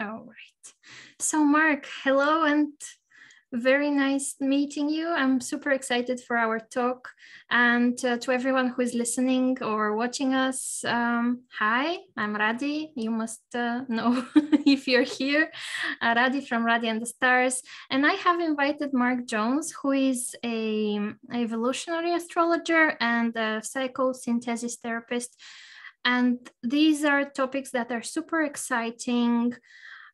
All right. So Mark, hello and very nice meeting you. I'm super excited for our talk. And to everyone who is listening or watching us, hi, I'm Radi. You must know if you're here. Radi from Radi and the Stars. And I have invited Mark Jones, who is a evolutionary astrologer and a psychosynthesis therapist. And these are topics that are super exciting.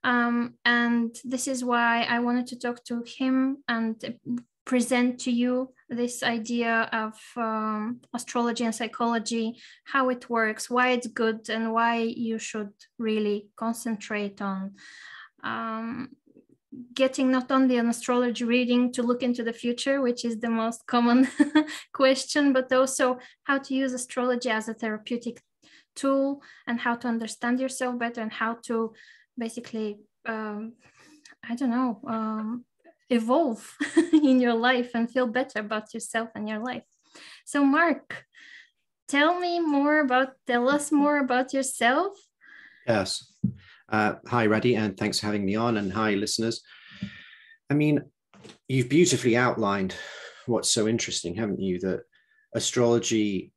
And this is why I wanted to talk to him and present to you this idea of astrology and psychology, how it works, why it's good, and why you should really concentrate on getting not only an astrology reading to look into the future, which is the most common question, but also how to use astrology as a therapeutic tool and how to understand yourself better and how to basically, evolve in your life and feel better about yourself and your life. So Mark, tell us more about yourself. Yes. Hi, Radi, and thanks for having me on. And hi, listeners. I mean, you've beautifully outlined what's so interesting, haven't you? That astrology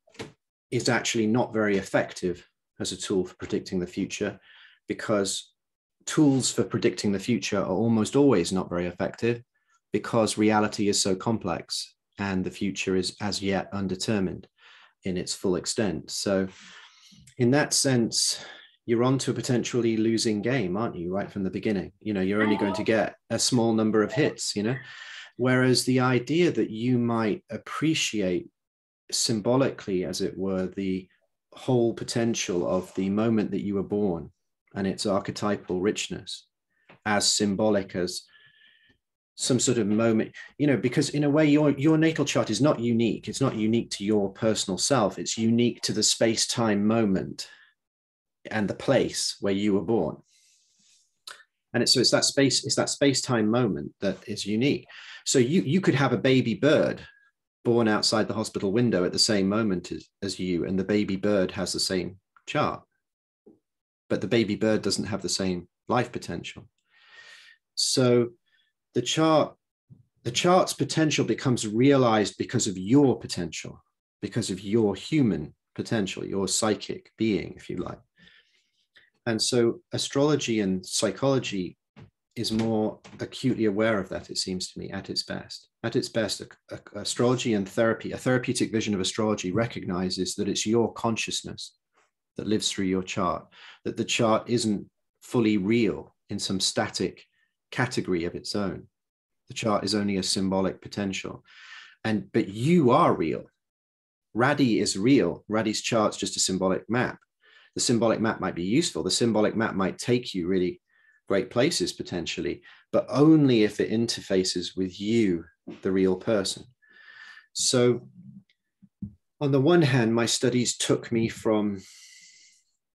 is actually not very effective as a tool for predicting the future, because tools for predicting the future are almost always not very effective because reality is so complex and the future is as yet undetermined in its full extent. So in that sense, you're on to a potentially losing game, aren't you, right from the beginning? You know, you're only going to get a small number of hits, you know, whereas the idea that you might appreciate symbolically, as it were, the whole potential of the moment that you were born and its archetypal richness as symbolic as some sort of moment, you know, because in a way your natal chart is not unique. It's not unique to your personal self. It's unique to the space-time moment and the place where you were born. And it's that space-time moment that is unique. So you could have a baby bird born outside the hospital window at the same moment as you, and the baby bird has the same chart, but the baby bird doesn't have the same life potential. So the chart's potential becomes realized because of your potential, because of your human potential, your psychic being, if you like. And so astrology and psychology is more acutely aware of that, it seems to me, at its best. At its best, astrology and therapy, a therapeutic vision of astrology recognizes that it's your consciousness that lives through your chart, that the chart isn't fully real in some static category of its own. The chart is only a symbolic potential. But you are real. Radi is real. Radi's chart's just a symbolic map. The symbolic map might be useful. The symbolic map might take you really great places potentially, but only if it interfaces with you, the real person. So on the one hand, my studies took me from,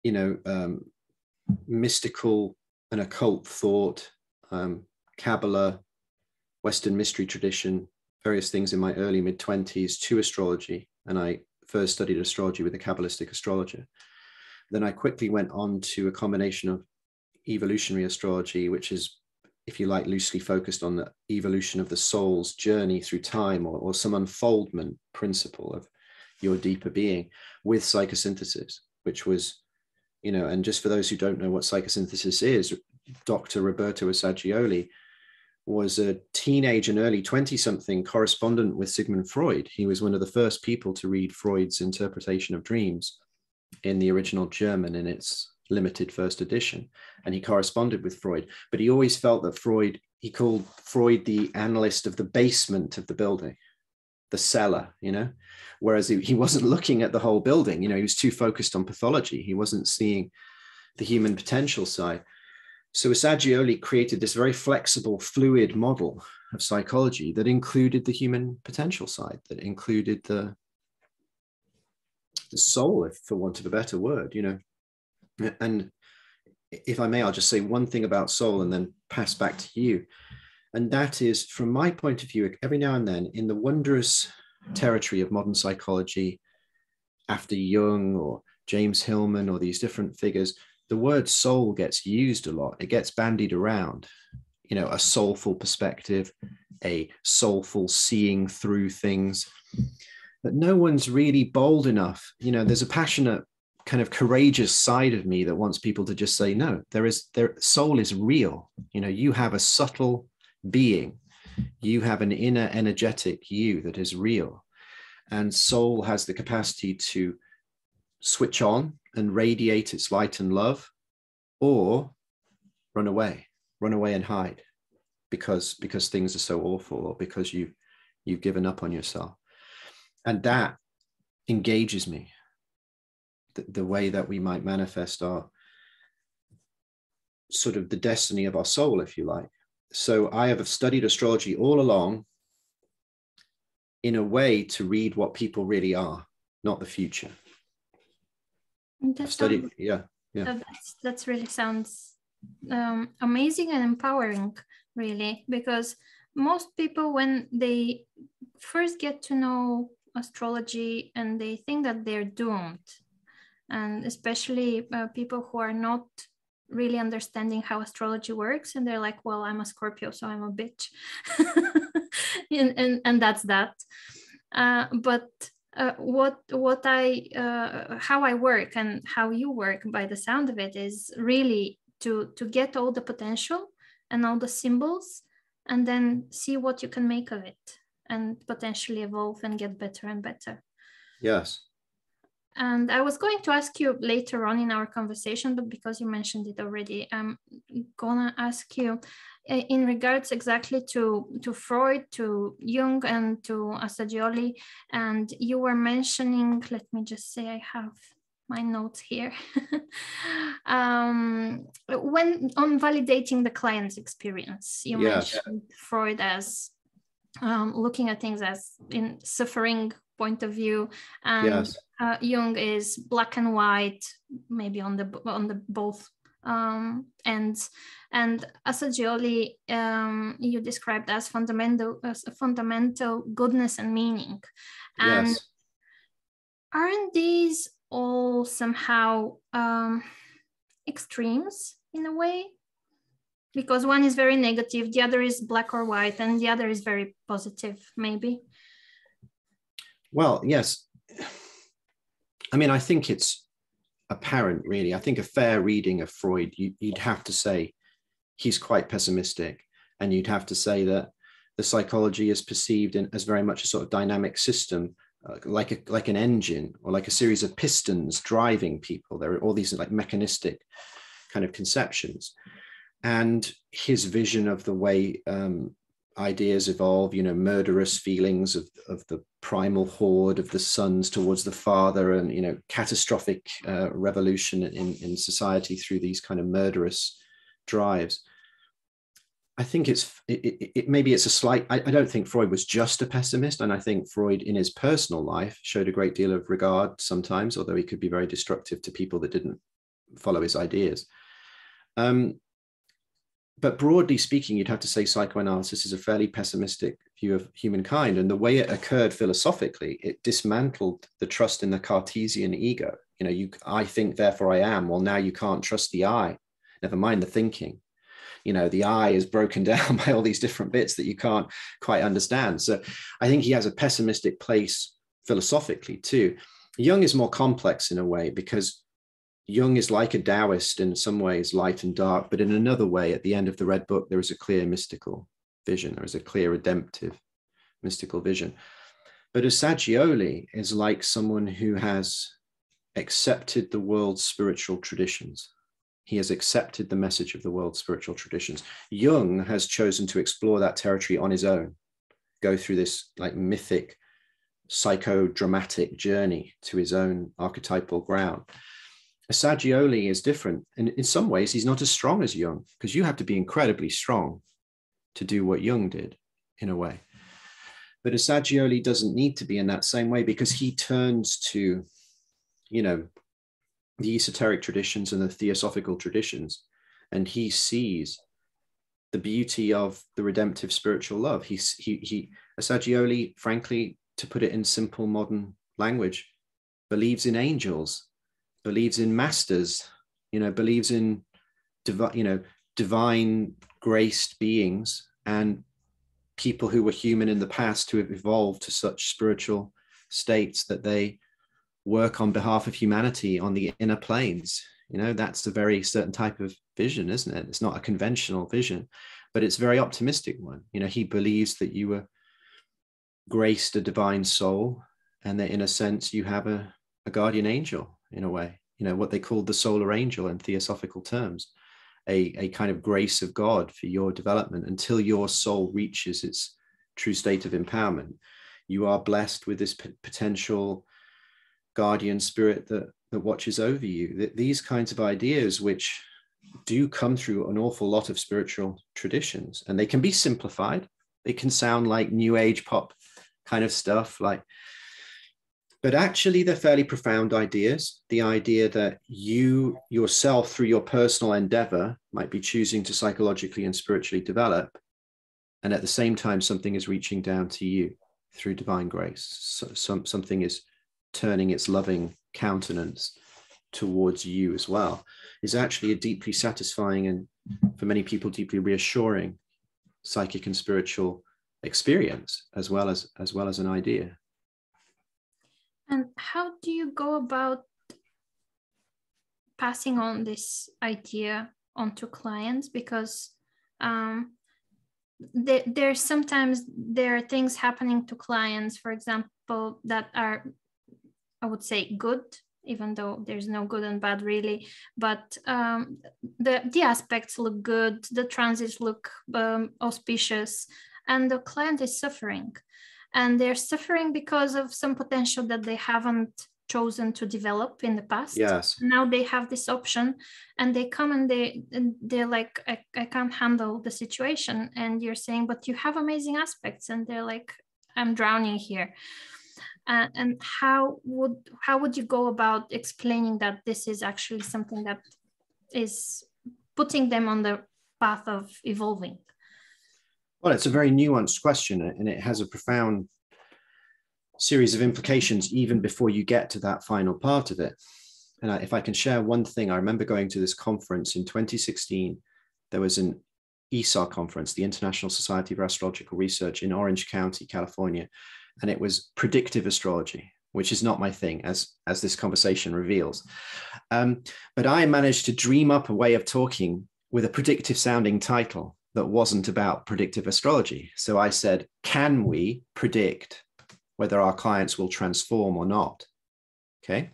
you know, mystical and occult thought, Kabbalah, Western mystery tradition, various things in my early mid-20s to astrology. And I first studied astrology with a Kabbalistic astrologer. Then I quickly went on to a combination of evolutionary astrology, which is, if you like, loosely focused on the evolution of the soul's journey through time, or some unfoldment principle of your deeper being, with psychosynthesis, which was, you know, and just for those who don't know what psychosynthesis is, Dr. Roberto Assagioli was a teenage and early 20-something correspondent with Sigmund Freud. He was one of the first people to read Freud's interpretation of dreams in the original German in its limited first edition. And he corresponded with Freud, but he always felt that he called Freud the analyst of the basement of the building, the cellar, you know, whereas he wasn't looking at the whole building. You know, he was too focused on pathology. He wasn't seeing the human potential side. So Assagioli created this very flexible, fluid model of psychology that included the human potential side, that included the soul, if for want of a better word, you know. And if I may, I'll just say one thing about soul and then pass back to you. And that is, from my point of view, every now and then in the wondrous territory of modern psychology, after Jung or James Hillman or these different figures, the word soul gets used a lot. It gets bandied around, you know, a soulful perspective, a soulful seeing through things. But no one's really bold enough. You know, there's a passionate, kind of courageous side of me that wants people to just say, no, soul is real. You know, you have a subtle being. You have an inner energetic you that is real. And soul has the capacity to switch on and radiate its light and love, or run away and hide because things are so awful, or because you've given up on yourself. And that engages me, the way that we might manifest our sort of the destiny of our soul, if you like. So I have studied astrology all along in a way to read what people really are, not the future. I've studied, yeah. That's really sounds amazing and empowering, really, because most people, when they first get to know astrology, and they think that they're doomed, and especially people who are not really understanding how astrology works, and they're like, well, I'm a Scorpio, so I'm a bitch. and that's that. But how I work and how you work, by the sound of it, is really to get all the potential and all the symbols, and then see what you can make of it, and potentially evolve and get better and better. Yes. And I was going to ask you later on in our conversation, but because you mentioned it already, I'm gonna ask you in regards exactly to Freud, to Jung, and to Assagioli. And you were mentioning, let me just say, I have my notes here. When on validating the client's experience, you mentioned Freud as looking at things as in suffering point of view, and Jung is black and white, maybe on the both ends, and Assagioli you described as fundamental goodness and meaning. And aren't these all somehow extremes in a way? Because one is very negative, the other is black or white, and the other is very positive, maybe. Well, yes. I mean, I think it's apparent, really. I think a fair reading of Freud, you'd have to say he's quite pessimistic, and you'd have to say that the psychology is perceived as very much a sort of dynamic system, like an engine, or like a series of pistons driving people. There are all these like mechanistic kind of conceptions. And his vision of the way ideas evolve, you know, murderous feelings of the primal horde of the sons towards the father, and, you know, catastrophic revolution in society through these kind of murderous drives. I think maybe it's a slight, I don't think Freud was just a pessimist. And I think Freud in his personal life showed a great deal of regard sometimes, although he could be very destructive to people that didn't follow his ideas. But broadly speaking, you'd have to say psychoanalysis is a fairly pessimistic view of humankind. And the way it occurred philosophically, it dismantled the trust in the Cartesian ego. You know, I think, therefore I am. Well, now you can't trust the I, never mind the thinking. You know, the I is broken down by all these different bits that you can't quite understand. So I think he has a pessimistic place philosophically too. Jung is more complex in a way, because Jung is like a Taoist in some ways, light and dark, but in another way, at the end of the Red Book, there is a clear mystical vision. There is a clear redemptive mystical vision. But Assagioli is like someone who has accepted the world's spiritual traditions. He has accepted the message of the world's spiritual traditions. Jung has chosen to explore that territory on his own, go through this like mythic, psychodramatic journey to his own archetypal ground. Assagioli is different. And in some ways, he's not as strong as Jung, because you have to be incredibly strong to do what Jung did, in a way. But Assagioli doesn't need to be in that same way, because he turns to, you know, the esoteric traditions and the theosophical traditions, and he sees the beauty of the redemptive spiritual love. Assagioli, frankly, to put it in simple modern language, believes in angels, believes in masters, believes in divine graced beings and people who were human in the past who have evolved to such spiritual states that they work on behalf of humanity on the inner planes. That's a very certain type of vision, isn't it? It's not a conventional vision, but it's a very optimistic one. He believes that you were graced a divine soul, and that in a sense you have a guardian angel, in a way, what they called the solar angel in theosophical terms, a kind of grace of God for your development until your soul reaches its true state of empowerment. You are blessed with this potential guardian spirit that watches over you. These kinds of ideas, which do come through an awful lot of spiritual traditions, and they can be simplified. They can sound like new age pop kind of stuff, but actually they're fairly profound ideas. The idea that you yourself, through your personal endeavor, might be choosing to psychologically and spiritually develop, and at the same time something is reaching down to you through divine grace. Something is turning its loving countenance towards you as well, is actually a deeply satisfying and, for many people, deeply reassuring psychic and spiritual experience, as well as an idea. And how do you go about passing on this idea onto clients? Because sometimes there are things happening to clients, for example, that are, I would say, good, even though there's no good and bad really, but the aspects look good, the transits look auspicious, and the client is suffering. And they're suffering because of some potential that they haven't chosen to develop in the past. Yes. Now they have this option, and they come and they're like, I can't handle the situation. And you're saying, but you have amazing aspects. And they're like, I'm drowning here. And how would you go about explaining that this is actually something that is putting them on the path of evolving? Well, it's a very nuanced question, and it has a profound series of implications even before you get to that final part of it. And if I can share one thing, I remember going to this conference in 2016. There was an ESAR conference, the International Society for Astrological Research, in Orange County, California. And it was predictive astrology, which is not my thing, as this conversation reveals. But I managed to dream up a way of talking with a predictive sounding title that wasn't about predictive astrology. So I said, can we predict whether our clients will transform or not? Okay.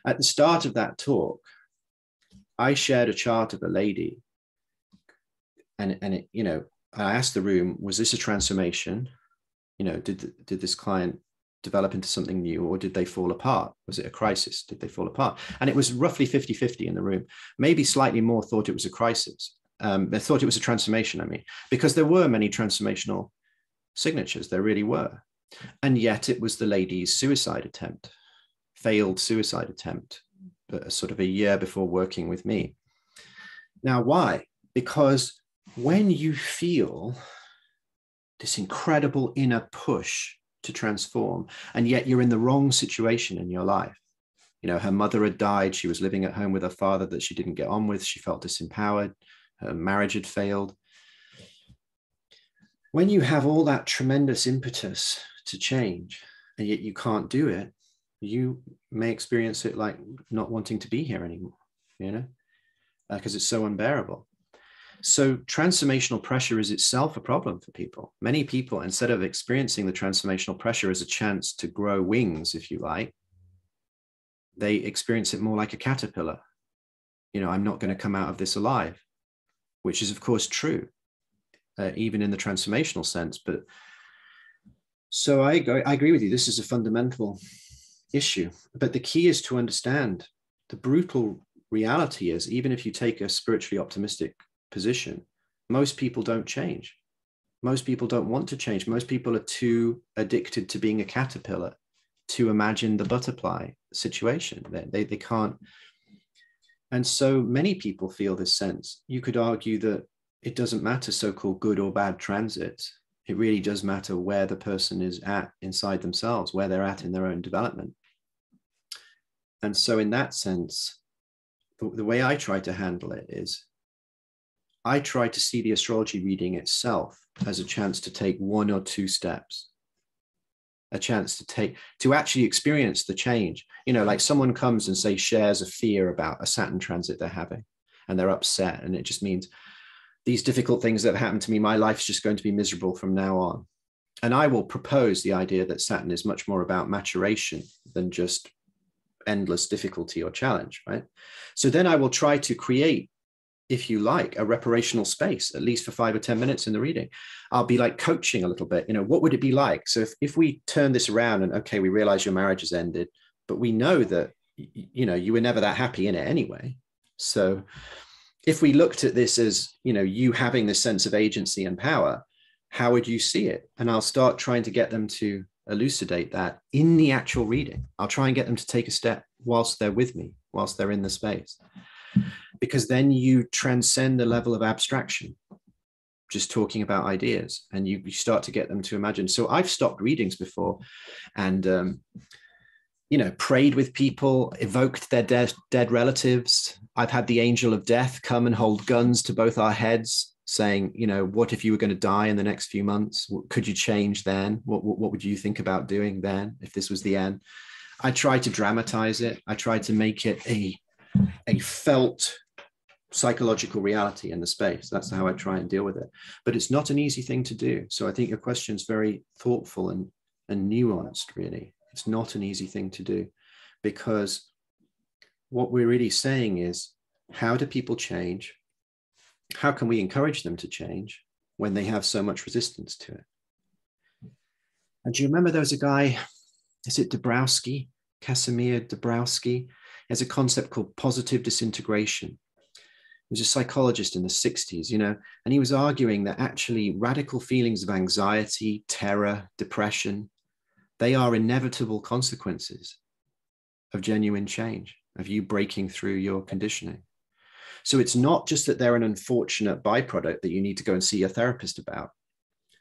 At the start of that talk, I shared a chart of a lady, and it, I asked the room, was this a transformation? Did this client develop into something new, or did they fall apart? Was it a crisis? Did they fall apart? And it was roughly 50-50 in the room. Maybe slightly more thought it was a crisis. They thought it was a transformation, because there were many transformational signatures. There really were. And yet it was the lady's failed suicide attempt, sort of a year before working with me. Now, why? Because when you feel this incredible inner push to transform, and yet you're in the wrong situation in your life. Her mother had died. She was living at home with her father that she didn't get on with. She felt disempowered. Her marriage had failed. When you have all that tremendous impetus to change, and yet you can't do it, you may experience it like not wanting to be here anymore, because it's so unbearable. So transformational pressure is itself a problem for people. Many people, instead of experiencing the transformational pressure as a chance to grow wings, if you like, they experience it more like a caterpillar. I'm not going to come out of this alive, which is, of course, true, even in the transformational sense. But so I agree with you. This is a fundamental issue. But the key is to understand the brutal reality is, even if you take a spiritually optimistic position, most people don't change. Most people don't want to change. Most people are too addicted to being a caterpillar to imagine the butterfly situation. They can't. And so many people feel this sense. You could argue that it doesn't matter so-called good or bad transits. It really does matter where the person is at inside themselves, where they're at in their own development. And so in that sense, the way I try to handle it is I try to see the astrology reading itself as a chance to take one or two steps, a chance to actually experience the change. You know, like someone comes and say shares a fear about a Saturn transit they're having, and they're upset, and it just means these difficult things that have happened to me, my life's just going to be miserable from now on. And I will propose the idea that Saturn is much more about maturation than just endless difficulty or challenge, right? So then I will try to create, if you like, a reparational space, at least for 5 or 10 minutes in the reading. I'll be like coaching a little bit, you know, what would it be like? So if we turn this around and, okay, we realize your marriage has ended, but we know that, you know, you were never that happy in it anyway. So if we looked at this as, you know, you having this sense of agency and power, how would you see it? And I'll start trying to get them to elucidate that in the actual reading. I'll try and get them to take a step whilst they're with me, whilst they're in the space, because then you transcend the level of abstraction, just talking about ideas, and you start to get them to imagine. So I've stopped readings before and, you know, prayed with people, evoked their dead relatives. I've had the angel of death come and hold guns to both our heads, saying, you know, what if you were going to die in the next few months? Could you change then? What would you think about doing then if this was the end? I try to dramatize it. I try to make it a felt psychological reality in the space. That's how I try and deal with it. But it's not an easy thing to do. So I think your question is very thoughtful and nuanced, really. It's not an easy thing to do, because what we're really saying is, how do people change? How can we encourage them to change when they have so much resistance to it? And do you remember there was a guy, is it Dabrowski, Casimir Dabrowski? There's a concept called positive disintegration. He was a psychologist in the 60s, you know, and he was arguing that actually radical feelings of anxiety, terror, depression, they are inevitable consequences of genuine change, of you breaking through your conditioning. So it's not just that they're an unfortunate byproduct that you need to go and see a therapist about.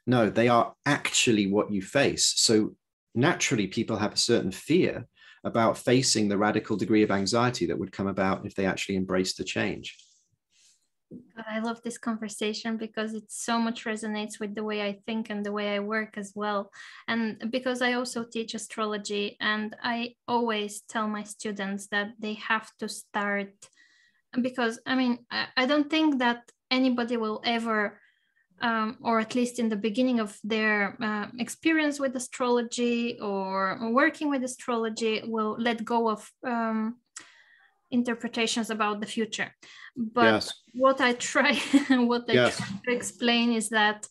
No, they are actually what you face. So naturally, people have a certain fear about facing the radical degree of anxiety that would come about if they actually embrace the change. I love this conversation because it so much resonates with the way I think and the way I work as well. And because I also teach astrology, and I always tell my students that they have to start, because I mean, I don't think that anybody will ever, or at least in the beginning of their experience with astrology or working with astrology, will let go of interpretations about the future. But yes. what I try try to explain is that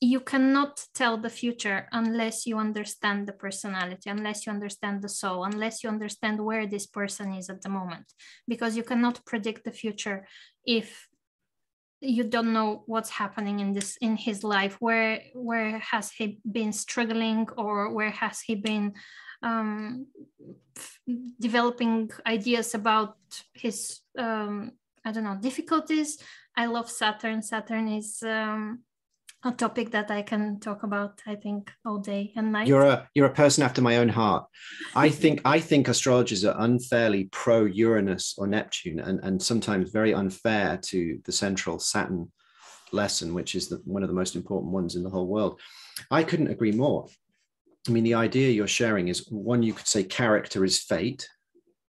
you cannot tell the future unless you understand the personality, unless you understand the soul, unless you understand where this person is at the moment, because you cannot predict the future if you don't know what's happening in his life. Where has he been struggling, or where has he been developing ideas about his I don't know, difficulties. I love Saturn. Saturn is a topic that I can talk about, I think, all day and night. You're a person after my own heart. I think astrologers are unfairly pro Uranus or Neptune, and sometimes very unfair to the central Saturn lesson, which is one of the most important ones in the whole world. I couldn't agree more. I mean, the idea you're sharing is one, you could say character is fate.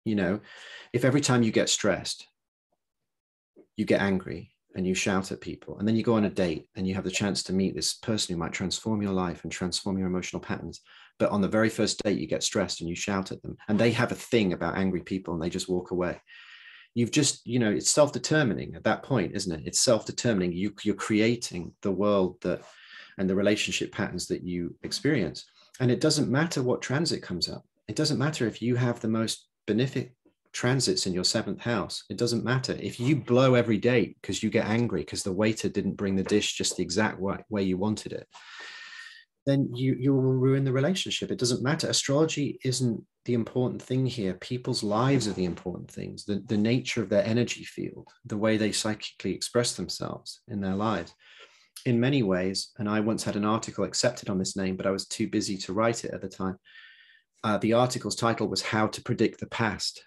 You know, if every time you get stressed, you get angry and you shout at people, and then you go on a date and you have the chance to meet this person who might transform your life and transform your emotional patterns. But on the very first date, you get stressed and you shout at them, and they have a thing about angry people and they just walk away. You've just, you know, it's self-determining at that point, isn't it? It's self-determining. You're creating the world and the relationship patterns that you experience. And it doesn't matter what transit comes up. It doesn't matter if you have the most benefic transits in your 7th house. It doesn't matter if you blow every date because you get angry because the waiter didn't bring the dish just the exact way you wanted it. Then you will ruin the relationship. It doesn't matter. Astrology isn't the important thing here. People's lives are the important things. The nature of their energy field, the way they psychically express themselves in their lives. In many ways, and I once had an article accepted on this name, but I was too busy to write it at the time. The article's title was How to Predict the Past.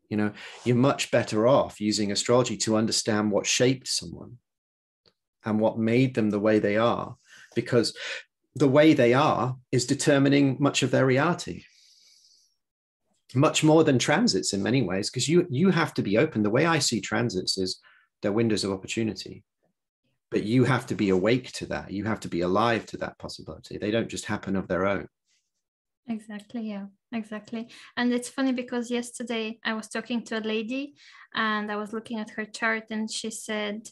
You know, you're much better off using astrology to understand what shaped someone and what made them the way they are, because the way they are is determining much of their reality, much more than transits in many ways, because you have to be open. The way I see transits is they're windows of opportunity, but you have to be awake to that. You have to be alive to that possibility. They don't just happen of their own. Exactly, yeah, exactly. And it's funny because yesterday I was talking to a lady and I was looking at her chart, and she said,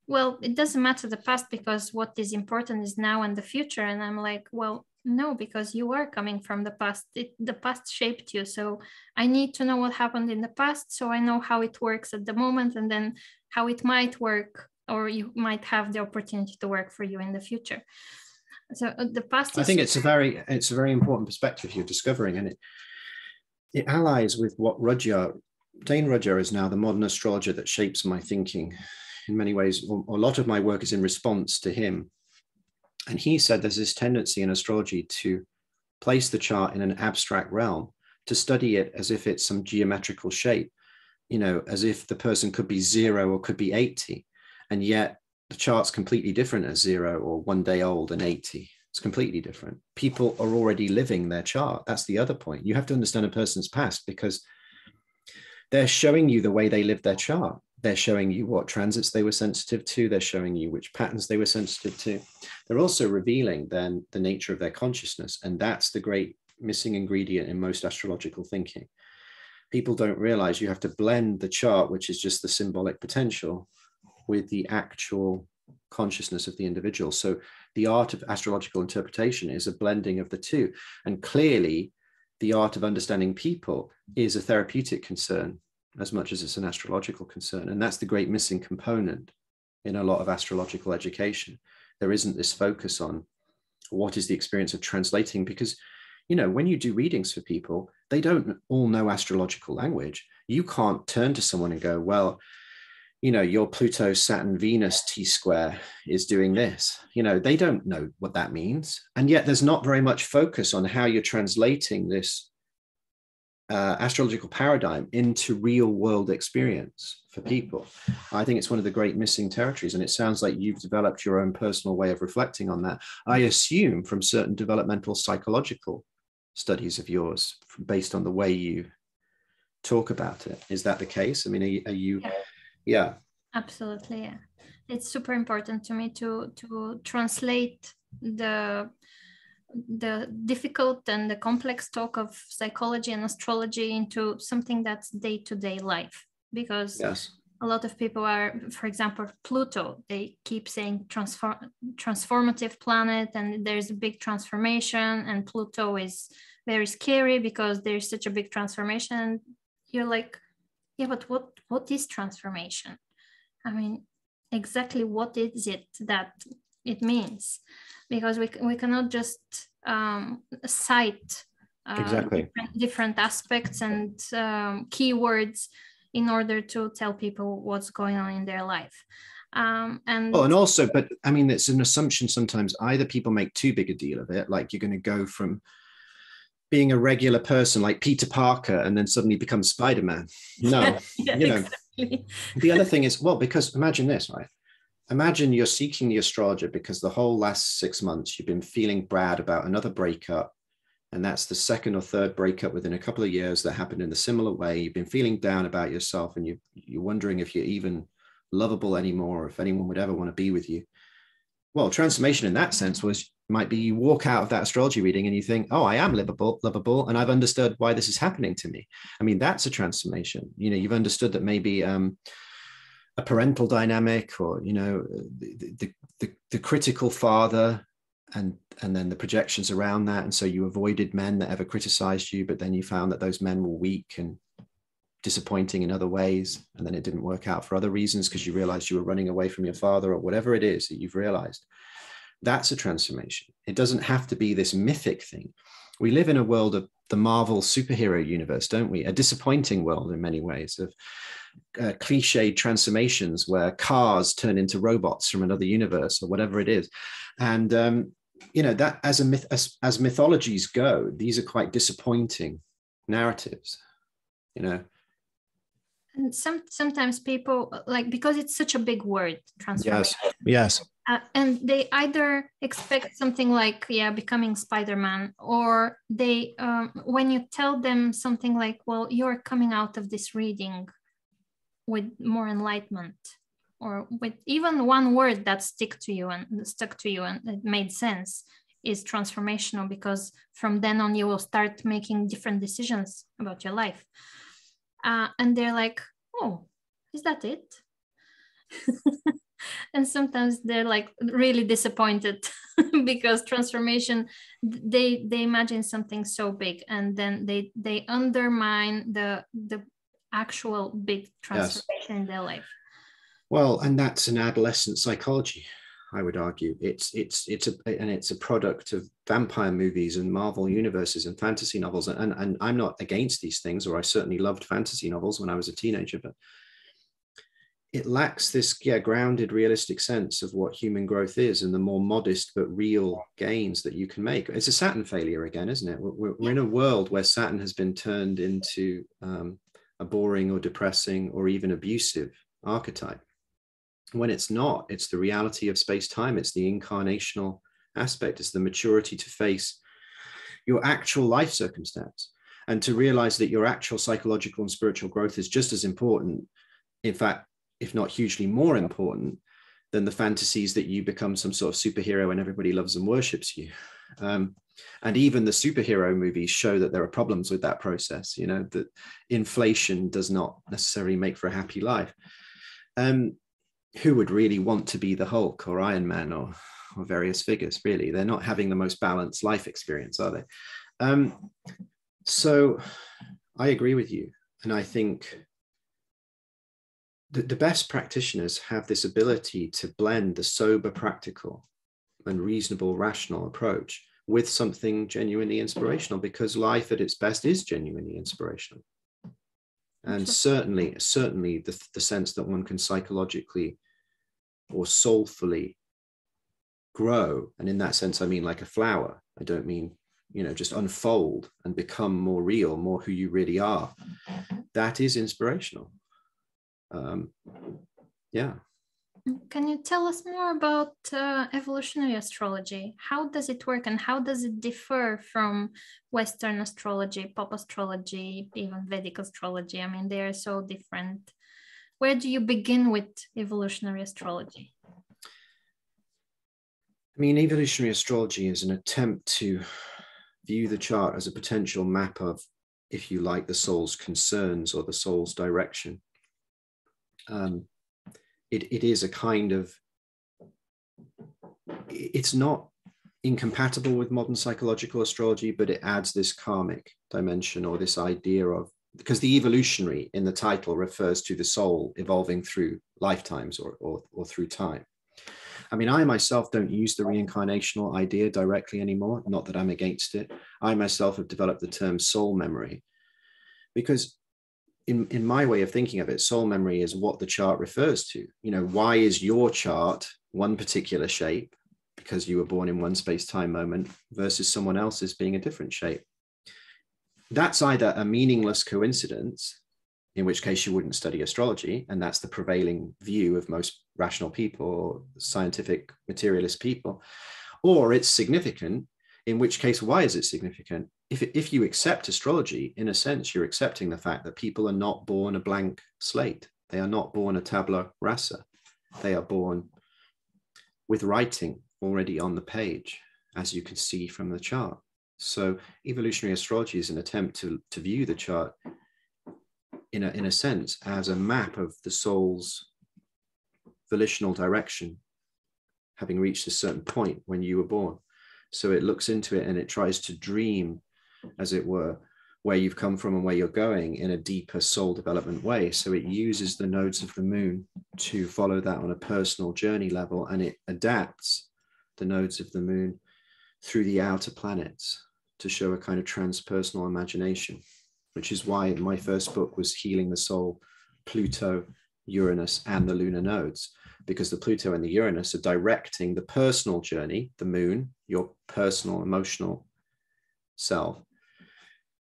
well, it doesn't matter the past because what is important is now and the future. And I'm like, well, no, because you are coming from the past. The past shaped you. So I need to know what happened in the past so I know how it works at the moment, and then how it might work, or you might have the opportunity to work for you in the future. So the past is, I think it's a very important perspective you're discovering, and it allies with what Dane Rudhyar is now the modern astrologer that shapes my thinking in many ways. A lot of my work is in response to him. And he said there's this tendency in astrology to place the chart in an abstract realm, to study it as if it's some geometrical shape, you know, as if the person could be 0 or could be 80. And yet the chart's completely different as 0 or 1 day old and 80. It's completely different. People are already living their chart. That's the other point. You have to understand a person's past because they're showing you the way they lived their chart. They're showing you what transits they were sensitive to. They're showing you which patterns they were sensitive to. They're also revealing then the nature of their consciousness. And that's the great missing ingredient in most astrological thinking. People don't realize you have to blend the chart, which is just the symbolic potential, with the actual consciousness of the individual. So the art of astrological interpretation is a blending of the two. And clearly, the art of understanding people is a therapeutic concern as much as it's an astrological concern. And that's the great missing component in a lot of astrological education. There isn't this focus on what is the experience of translating, because, you know, when you do readings for people, they don't all know astrological language. You can't turn to someone and go, well, you know, your Pluto, Saturn, Venus T-square is doing this. You know, they don't know what that means. And yet there's not very much focus on how you're translating this astrological paradigm into real world experience for people. I think it's one of the great missing territories. And it sounds like you've developed your own personal way of reflecting on that. I assume from certain developmental psychological studies of yours, based on the way you talk about it. Is that the case? I mean, are you... Yeah, absolutely. Yeah, it's super important to me to translate the difficult and the complex talk of psychology and astrology into something that's day-to-day life, because yes, a lot of people are, for example, Pluto, they keep saying transformative planet, and there's a big transformation, and Pluto is very scary because there's such a big transformation. You're like, yeah, but what is transformation? I mean, exactly what is it that it means? Because we cannot just cite exactly. different aspects and keywords in order to tell people what's going on in their life. And also, but I mean, it's an assumption sometimes. Either people make too big a deal of it, like you're going to go from being a regular person like Peter Parker and then suddenly become Spider-Man. No, yeah, you know, exactly. The other thing is, well, because imagine this, right? Imagine you're seeking the astrologer because the whole last 6 months you've been feeling bad about another breakup. And that's the second or third breakup within a couple of years that happened in a similar way. You've been feeling down about yourself and you're wondering if you're even lovable anymore, or if anyone would ever want to be with you. Well, transformation in that sense might be you walk out of that astrology reading and you think, oh, I am lovable, and I've understood why this is happening to me. I mean, that's a transformation. You know, you've understood that maybe a parental dynamic, or, you know, the critical father, and then the projections around that. And so you avoided men that ever criticized you, but then you found that those men were weak and disappointing in other ways. And then it didn't work out for other reasons because you realized you were running away from your father, or whatever it is that you've realized. That's a transformation. It doesn't have to be this mythic thing. We live in a world of the Marvel superhero universe, don't we? A disappointing world in many ways, of cliched transformations where cars turn into robots from another universe, or whatever it is. And you know, that as a myth, as mythologies go, these are quite disappointing narratives, you know. And sometimes people, like, because it's such a big word, transformation. Yes. And they either expect something like, yeah, becoming Spider-Man, or they, when you tell them something like, well, you're coming out of this reading with more enlightenment, or with even one word that stuck to you and it made sense, is transformational, because from then on you will start making different decisions about your life. And they're like, oh, is that it? And sometimes they're like really disappointed because transformation, they imagine something so big, and then they undermine the actual big transformation in their life. Well, and that's an adolescent psychology, I would argue. It's a product of vampire movies and Marvel universes and fantasy novels. And I'm not against these things, or I certainly loved fantasy novels when I was a teenager, but it lacks this grounded, realistic sense of what human growth is and the more modest but real gains that you can make. It's a Saturn failure again, isn't it? We're in a world where Saturn has been turned into a boring or depressing or even abusive archetype. When it's not, it's the reality of space-time. It's the incarnational aspect. It's the maturity to face your actual life circumstance and to realize that your actual psychological and spiritual growth is just as important, in fact, if not hugely more important, than the fantasies that you become some sort of superhero and everybody loves and worships you. And even the superhero movies show that there are problems with that process, that inflation does not necessarily make for a happy life. Who would really want to be the Hulk or Iron Man or various figures, really? They're not having the most balanced life experience, are they? So I agree with you. And I think the best practitioners have this ability to blend the sober, practical and reasonable, rational approach with something genuinely inspirational, because life at its best is genuinely inspirational. And certainly the sense that one can psychologically or soulfully grow. And in that sense, I mean like a flower. I don't mean, just unfold and become more real, more who you really are. That is inspirational. Yeah. Can you tell us more about evolutionary astrology? How does it work, and how does it differ from Western astrology, pop astrology, even Vedic astrology? I mean, they are so different. Where do you begin with evolutionary astrology? I mean, evolutionary astrology is an attempt to view the chart as a potential map of, if you like, the soul's concerns or the soul's direction. It is a kind of, it's not incompatible with modern psychological astrology, but it adds this karmic dimension, or this idea of, because the evolutionary in the title refers to the soul evolving through lifetimes or through time. I mean, I myself don't use the reincarnational idea directly anymore, not that I'm against it. I myself have developed the term soul memory, because in my way of thinking of it, soul memory is what the chart refers to. Why is your chart one particular shape because you were born in one space-time moment versus someone else's being a different shape? That's either a meaningless coincidence, in which case you wouldn't study astrology, and that's the prevailing view of most rational people or scientific materialist people, or it's significant, in which case, why is it significant? If you accept astrology, in a sense, you're accepting the fact that people are not born a blank slate. They are not born a tabula rasa. They are born with writing already on the page, as you can see from the chart. So evolutionary astrology is an attempt to view the chart in a sense as a map of the soul's volitional direction, having reached a certain point when you were born. So it looks into it and it tries to dream, as it were, where you've come from and where you're going in a deeper soul development way. So it uses the nodes of the moon to follow that on a personal journey level, and it adapts the nodes of the moon through the outer planets to show a kind of transpersonal imagination, which is why my first book was Healing the Soul, Pluto, Uranus, and the Lunar Nodes, because the Pluto and the Uranus are directing the personal journey, the moon, your personal emotional self,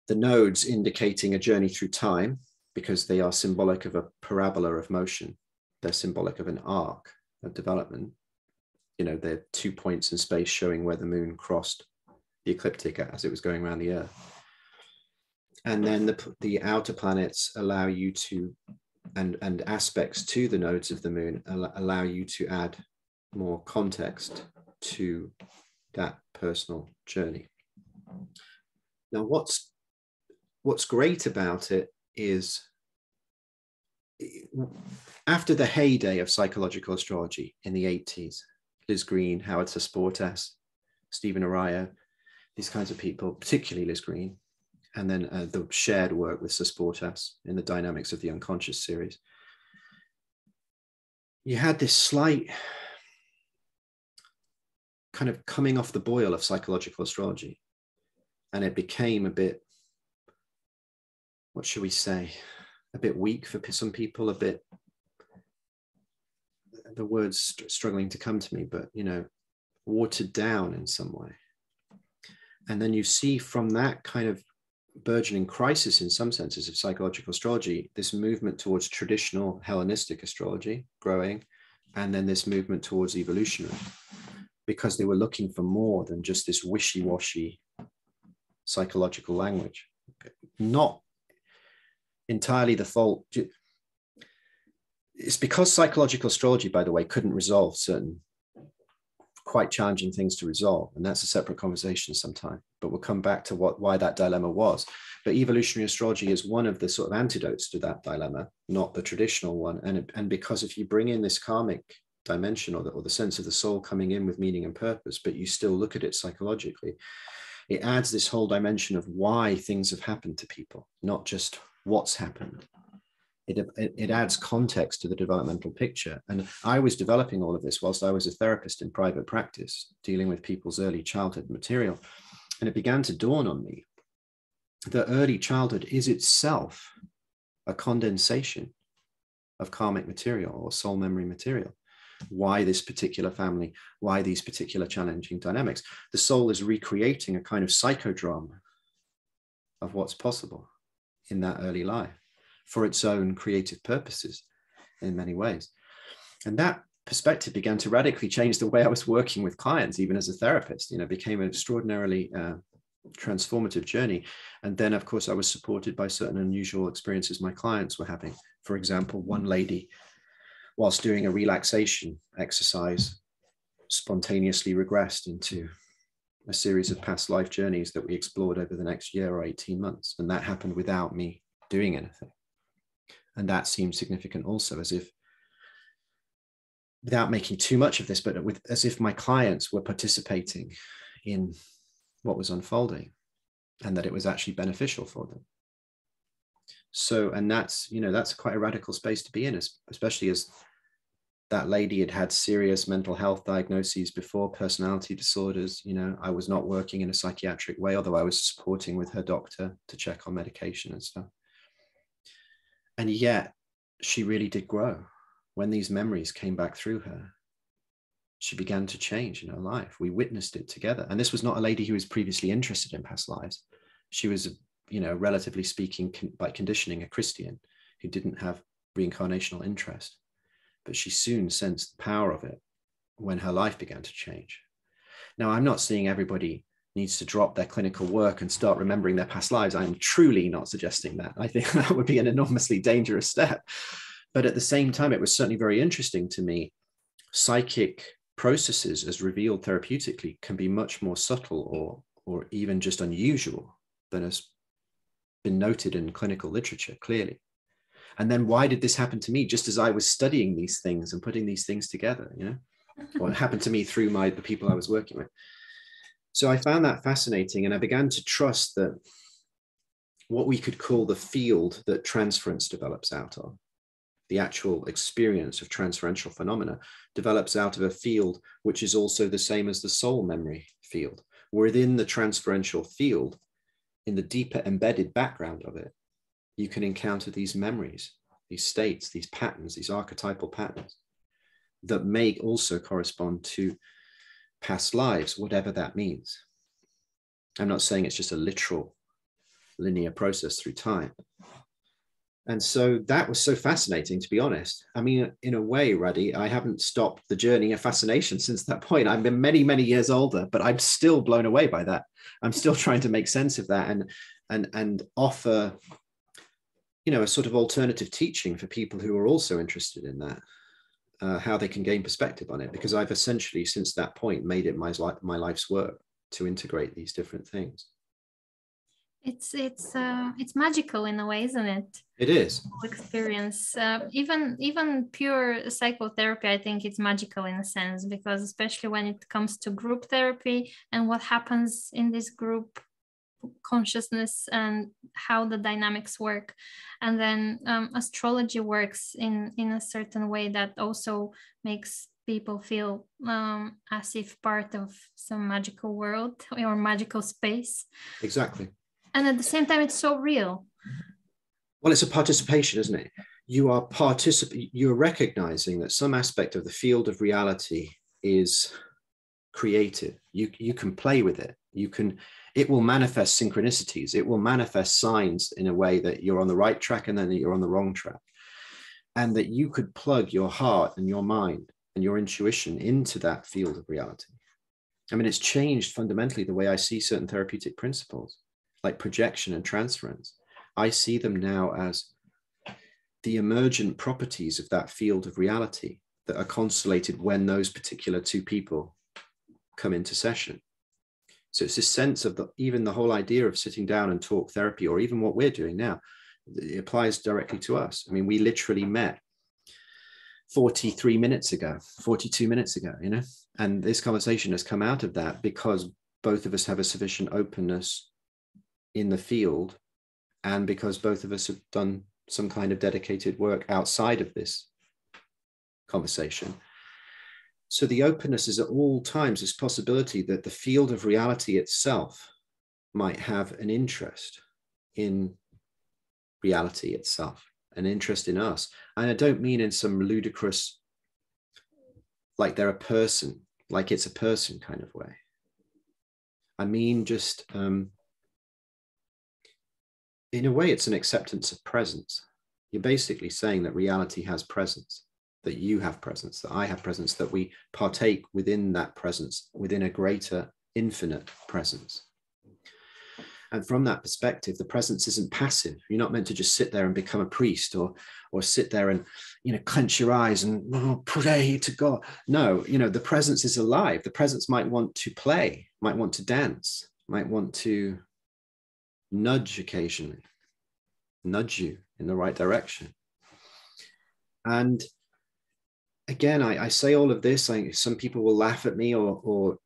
the nodes indicating a journey through time, because they are symbolic of a parabola of motion. They're symbolic of an arc of development. You know, they're 2 points in space showing where the moon crossed the ecliptic as it was going around the Earth. And then the outer planets allow you to, and aspects to the nodes of the moon allow you to add more context to that personal journey. Now, what's great about it is, after the heyday of psychological astrology in the 80s, Liz Green, Howard Sasportas, Stephen Araya, these kinds of people, particularly Liz Green, and then the shared work with Sasportas in the Dynamics of the Unconscious series, you had this slight kind of coming off the boil of psychological astrology. And it became a bit, what should we say, a bit weak for some people, a bit, the word's struggling to come to me, but, you know, watered down in some way. And then you see from that kind of burgeoning crisis in some senses of psychological astrology, this movement towards traditional Hellenistic astrology growing, and then this movement towards evolutionary, because they were looking for more than just this wishy-washy psychological language. Not entirely the fault. It's because psychological astrology, by the way, couldn't resolve certain quite challenging things to resolve. And that's a separate conversation sometime, but we'll come back to why that dilemma was. But evolutionary astrology is one of the sort of antidotes to that dilemma, not the traditional one. And because if you bring in this karmic dimension, or the sense of the soul coming in with meaning and purpose, but you still look at it psychologically, it adds this whole dimension of why things have happened to people, not just what's happened. It adds context to the developmental picture. And I was developing all of this whilst I was a therapist in private practice, dealing with people's early childhood material. And it began to dawn on me that early childhood is itself a condensation of karmic material or soul memory material. Why this particular family, why these particular challenging dynamics. The soul is recreating a kind of psychodrama of what's possible in that early life for its own creative purposes in many ways. And that perspective began to radically change the way I was working with clients, even as a therapist. You know, became an extraordinarily transformative journey. And then, of course, I was supported by certain unusual experiences my clients were having. For example, one lady, whilst doing a relaxation exercise, spontaneously regressed into a series of past life journeys that we explored over the next year or 18 months. And that happened without me doing anything. And that seemed significant also, as if, without making too much of this, but as if my clients were participating in what was unfolding and that it was actually beneficial for them. So, and that's, you know, that's quite a radical space to be in, especially as that lady had had serious mental health diagnoses before, personality disorders. You know, I was not working in a psychiatric way, although I was supporting with her doctor to check on medication and stuff. And yet she really did grow. When these memories came back through her, she began to change in her life. We witnessed it together. And this was not a lady who was previously interested in past lives. She was, you know, relatively speaking, by conditioning, a Christian who didn't have reincarnational interest. But she soon sensed the power of it when her life began to change. Now, I'm not saying everybody needs to drop their clinical work and start remembering their past lives. I'm truly not suggesting that. I think that would be an enormously dangerous step. But at the same time, it was certainly very interesting to me. Psychic processes, as revealed therapeutically, can be much more subtle or even just unusual than has been noted in clinical literature, clearly. And then why did this happen to me just as I was studying these things and putting these things together, you know? Or it happened to me through the people I was working with. So I found that fascinating, and I began to trust that what we could call the field that transference develops out of, the actual experience of transferential phenomena, develops out of a field which is also the same as the soul memory field. Within the transferential field, in the deeper embedded background of it, you can encounter these memories, these states, these patterns, these archetypal patterns that may also correspond to past lives, whatever that means. I'm not saying it's just a literal linear process through time, And so that was so fascinating, to be honest. I mean, in a way, Ruddy, I haven't stopped the journey of fascination since that point. I've been many, many years older, but I'm still blown away by that. I'm still trying to make sense of that and offer, you know, a sort of alternative teaching for people who are also interested in that, how they can gain perspective on it. Because I've essentially, since that point, made it my life's work to integrate these different things. It's magical in a way, isn't it? It is. Experience. Even pure psychotherapy, I think it's magical in a sense, because especially when it comes to group therapy and what happens in this group consciousness and how the dynamics work. And then astrology works in a certain way that also makes people feel as if part of some magical world or magical space. Exactly. And at the same time, it's so real. Well, it's a participation, isn't it? You're recognizing that some aspect of the field of reality is creative. You can play with it. It will manifest synchronicities. It will manifest signs in a way that you're on the right track and then that you're on the wrong track. And that you could plug your heart and your mind and your intuition into that field of reality. I mean, it's changed fundamentally the way I see certain therapeutic principles, like projection and transference. I see them now as the emergent properties of that field of reality that are constellated when those particular two people come into session. So it's this sense of even the whole idea of sitting down and talk therapy, or even what we're doing now, it applies directly to us. I mean, we literally met 42 minutes ago, you know, and this conversation has come out of that because both of us have a sufficient openness in the field, and because both of us have done some kind of dedicated work outside of this conversation. So the openness is at all times this possibility that the field of reality itself might have an interest in reality itself, an interest in us. And I don't mean in some ludicrous, like they're a person, like it's a person kind of way. I mean, just in a way, it's an acceptance of presence. You're basically saying that reality has presence, that you have presence, that I have presence, that we partake within that presence, within a greater infinite presence. And from that perspective, the presence isn't passive. You're not meant to just sit there and become a priest, or sit there and, you know, clench your eyes and pray to God. No, you know, the presence is alive. The presence might want to play, might want to dance, might want to nudge occasionally, nudge you in the right direction. And again, I say all of this, some people will laugh at me or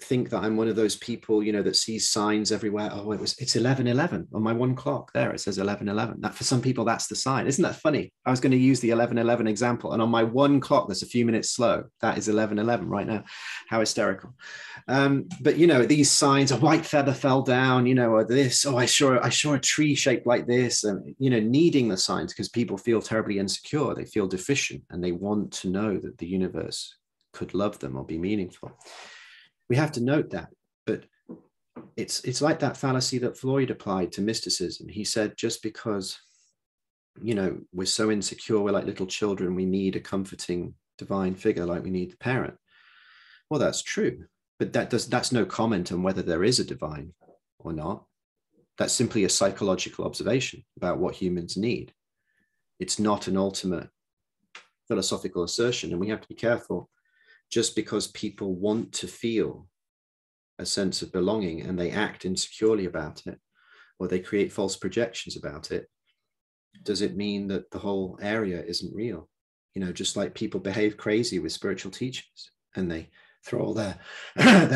think that I'm one of those people, you know, that sees signs everywhere. Oh, it's 11:11 on my 1 clock. There, it says 11:11. That for some people, that's the sign. Isn't that funny? I was going to use the 11:11 example, and on my 1 clock, that's a few minutes slow. That is 11:11 right now. How hysterical! But you know, these signs: a white feather fell down. You know, or this. Oh, I saw a tree shaped like this, and you know, needing the signs because people feel terribly insecure. They feel deficient, and they want to know that the universe could love them or be meaningful. We have to note that, but it's like that fallacy that Freud applied to mysticism. He said, just because, you know, we're so insecure, we're like little children, we need a comforting divine figure, like we need the parent. Well, that's true, but that's no comment on whether there is a divine or not. That's simply a psychological observation about what humans need. It's not an ultimate philosophical assertion, and we have to be careful. Just because people want to feel a sense of belonging and they act insecurely about it, or they create false projections about it, does it mean that the whole area isn't real? You know, just like people behave crazy with spiritual teachers and they throw all their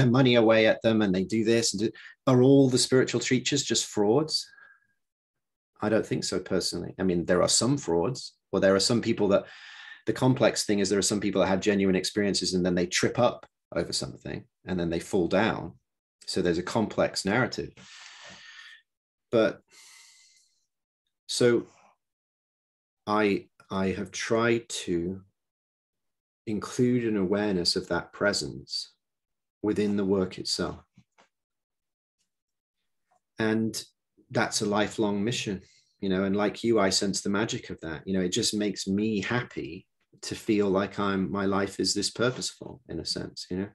money away at them and they do this. Are all the spiritual teachers just frauds? I don't think so personally. I mean, there are some frauds, or there are some people that, the complex thing is there are some people that have genuine experiences and then they trip up over something and then they fall down. So there's a complex narrative. But so I have tried to include an awareness of that presence within the work itself. And that's a lifelong mission. you know, and like you, I sense the magic of that. You know, it just makes me happy to feel like my life is this purposeful in a sense, you know.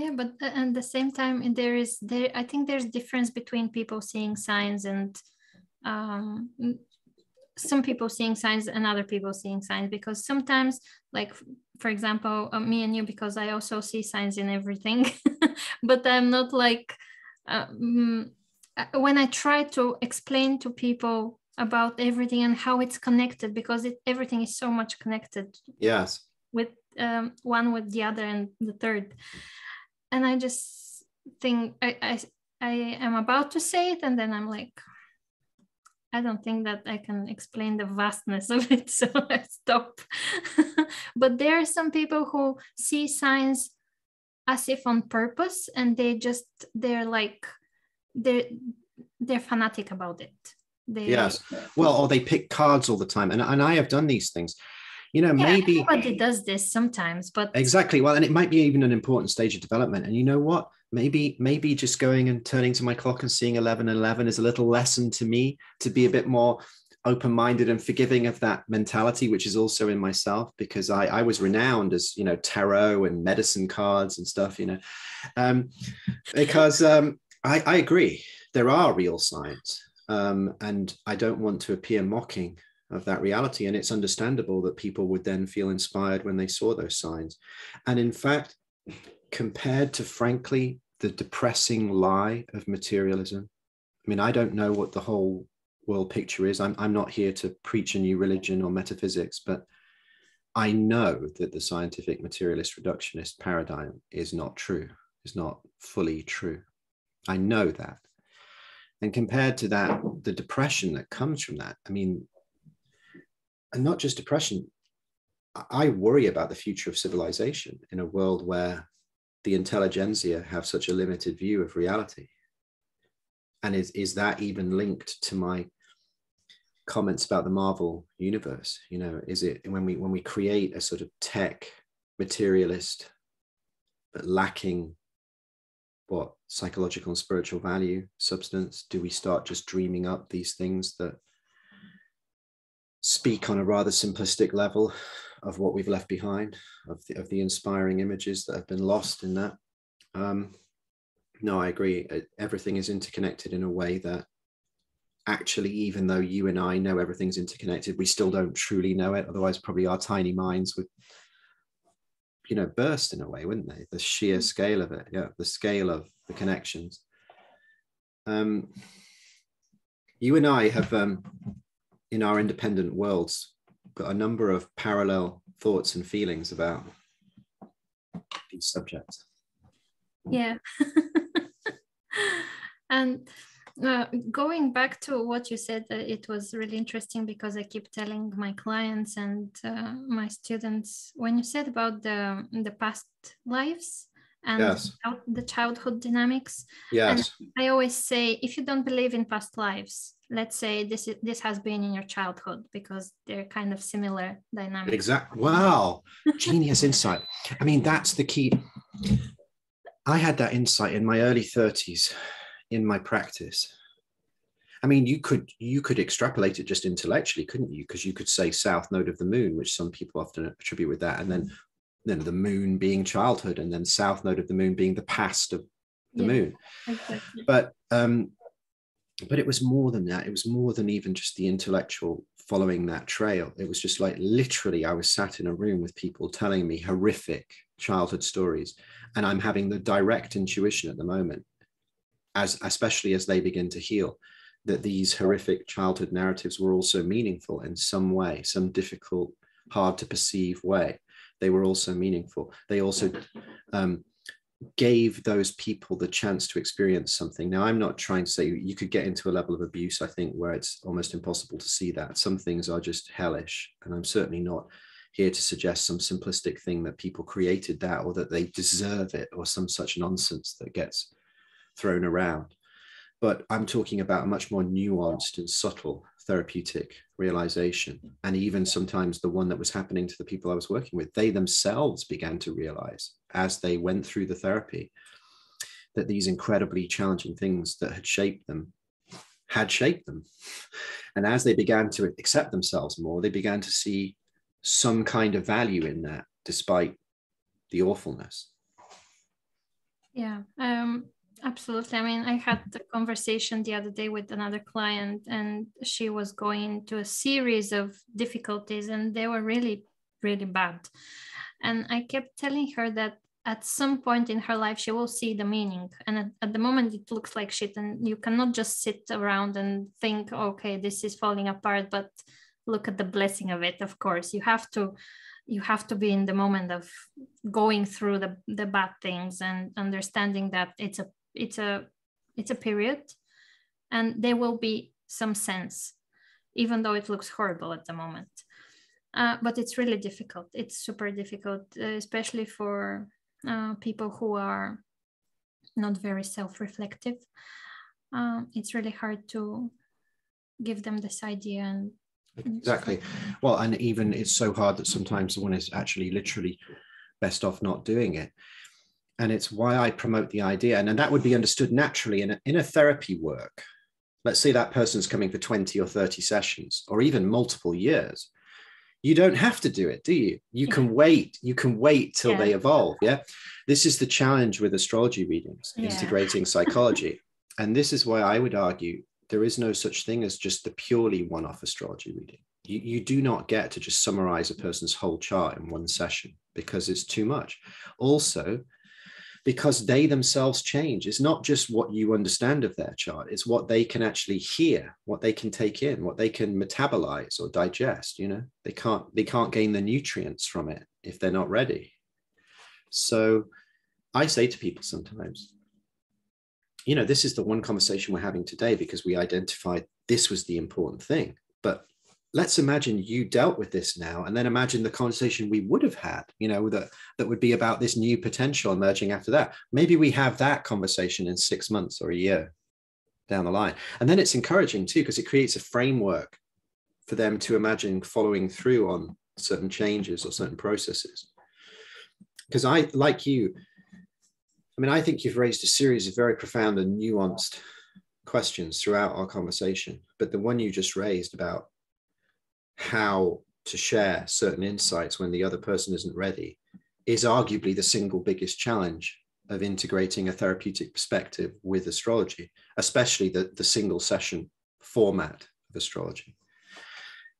Yeah, but at the same time, I think there's difference between people seeing signs and um, some people seeing signs and other people seeing signs, because sometimes, like for example, me and you, because I also see signs in everything, but I'm not like when I try to explain to people about everything and how it's connected, because everything is so much connected. Yes. With one with the other and the third. And I just think I am about to say it, and then I'm like, I don't think that I can explain the vastness of it, so I stop. But there are some people who see signs as if on purpose, and they're fanatic about it. Yes. Well, or they pick cards all the time, and I have done these things. You know, maybe everybody does this sometimes, but exactly. Well, and it might be even an important stage of development. And you know what? Maybe just going and turning to my clock and seeing 11:11 is a little lesson to me to be a bit more open-minded and forgiving of that mentality, which is also in myself, because I was renowned as, you know, tarot and medicine cards and stuff, you know, because I agree, there are real signs, and I don't want to appear mocking of that reality. And it's understandable that people would then feel inspired when they saw those signs. And in fact, compared to, frankly, the depressing lie of materialism, I mean, I don't know what the whole world picture is. I'm not here to preach a new religion or metaphysics, but I know that the scientific materialist reductionist paradigm is not true, is not fully true. I know that. And compared to that, the depression that comes from that, I mean, and not just depression, I worry about the future of civilization in a world where the intelligentsia have such a limited view of reality. And is that even linked to my comments about the Marvel universe? You know, is it when we create a sort of tech materialist but lacking what psychological and spiritual value substance, do we start just dreaming up these things that speak on a rather simplistic level of what we've left behind, of the inspiring images that have been lost in that? No, I agree. Everything is interconnected in a way that actually, even though you and I know everything's interconnected, we still don't truly know it. Otherwise, probably our tiny minds would, you know, burst in a way, wouldn't they? The sheer scale of it. Yeah, the scale of the connections. You and I have, in our independent worlds, got a number of parallel thoughts and feelings about these subjects. Yeah. And going back to what you said, it was really interesting, because I keep telling my clients and my students, when you said about the past lives and yes, the childhood dynamics, yes, and I always say, if you don't believe in past lives, let's say this has been in your childhood, because they're kind of similar dynamics. Exactly. Wow, genius insight. I mean, that's the key. I had that insight in my early 30s in my practice. I mean, you could extrapolate it just intellectually, couldn't you? Because you could say south node of the moon, which some people often attribute with that, and then the moon being childhood, and then south node of the moon being the past of the moon. Exactly. But it was more than that. It was more than even just the intellectual following that trail. It was just like, literally, I was sat in a room with people telling me horrific childhood stories, and I'm having the direct intuition at the moment, especially as they begin to heal, that these horrific childhood narratives were also meaningful in some way, some difficult, hard to perceive way. They were also meaningful. They also gave those people the chance to experience something. Now, I'm not trying to say you could get into a level of abuse, I think, where it's almost impossible to see that. Some things are just hellish, and I'm certainly not here to suggest some simplistic thing that people created that, or that they deserve it, or some such nonsense that gets thrown around. But I'm talking about a much more nuanced and subtle therapeutic realization. And even sometimes the one that was happening to the people I was working with, they themselves began to realize as they went through the therapy that these incredibly challenging things that had shaped them had shaped them. And as they began to accept themselves more, they began to see some kind of value in that, despite the awfulness. Yeah, absolutely. I mean, I had a conversation the other day with another client, and she was going to a series of difficulties, and they were really, really bad. And I kept telling her that at some point in her life, she will see the meaning. And at the moment, it looks like shit. And you cannot just sit around and think, okay, this is falling apart, but look at the blessing of it. Of course, you have to be in the moment of going through the bad things and understanding that it's a period, and there will be some sense, even though it looks horrible at the moment. But it's really difficult. It's super difficult, especially for people who are not very self-reflective. It's really hard to give them this idea. And exactly. Well, and even it's so hard that sometimes one is actually literally best off not doing it. And it's why I promote the idea. And that would be understood naturally in a therapy work. Let's say that person's coming for 20 or 30 sessions, or even multiple years. You don't have to do it, do you? You can wait. You can wait till they evolve. Yeah. This is the challenge with astrology readings, integrating psychology. And this is why I would argue there is no such thing as just the purely one-off astrology reading. You do not get to just summarize a person's whole chart in one session, because it's too much. Also, because they themselves change. It's not just what you understand of their chart, it's what they can actually hear, what they can take in, what they can metabolize or digest. You know, they can't gain the nutrients from it if they're not ready. So I say to people sometimes, you know, this is the one conversation we're having today because we identified this was the important thing. But let's imagine you dealt with this now, and then imagine the conversation we would have had, you know, that would be about this new potential emerging after that. Maybe we have that conversation in 6 months or a year down the line. And then it's encouraging too, because it creates a framework for them to imagine following through on certain changes or certain processes. Because I, like you, I mean, I think you've raised a series of very profound and nuanced questions throughout our conversation, but the one you just raised about how to share certain insights when the other person isn't ready is arguably the single biggest challenge of integrating a therapeutic perspective with astrology, especially the single session format of astrology.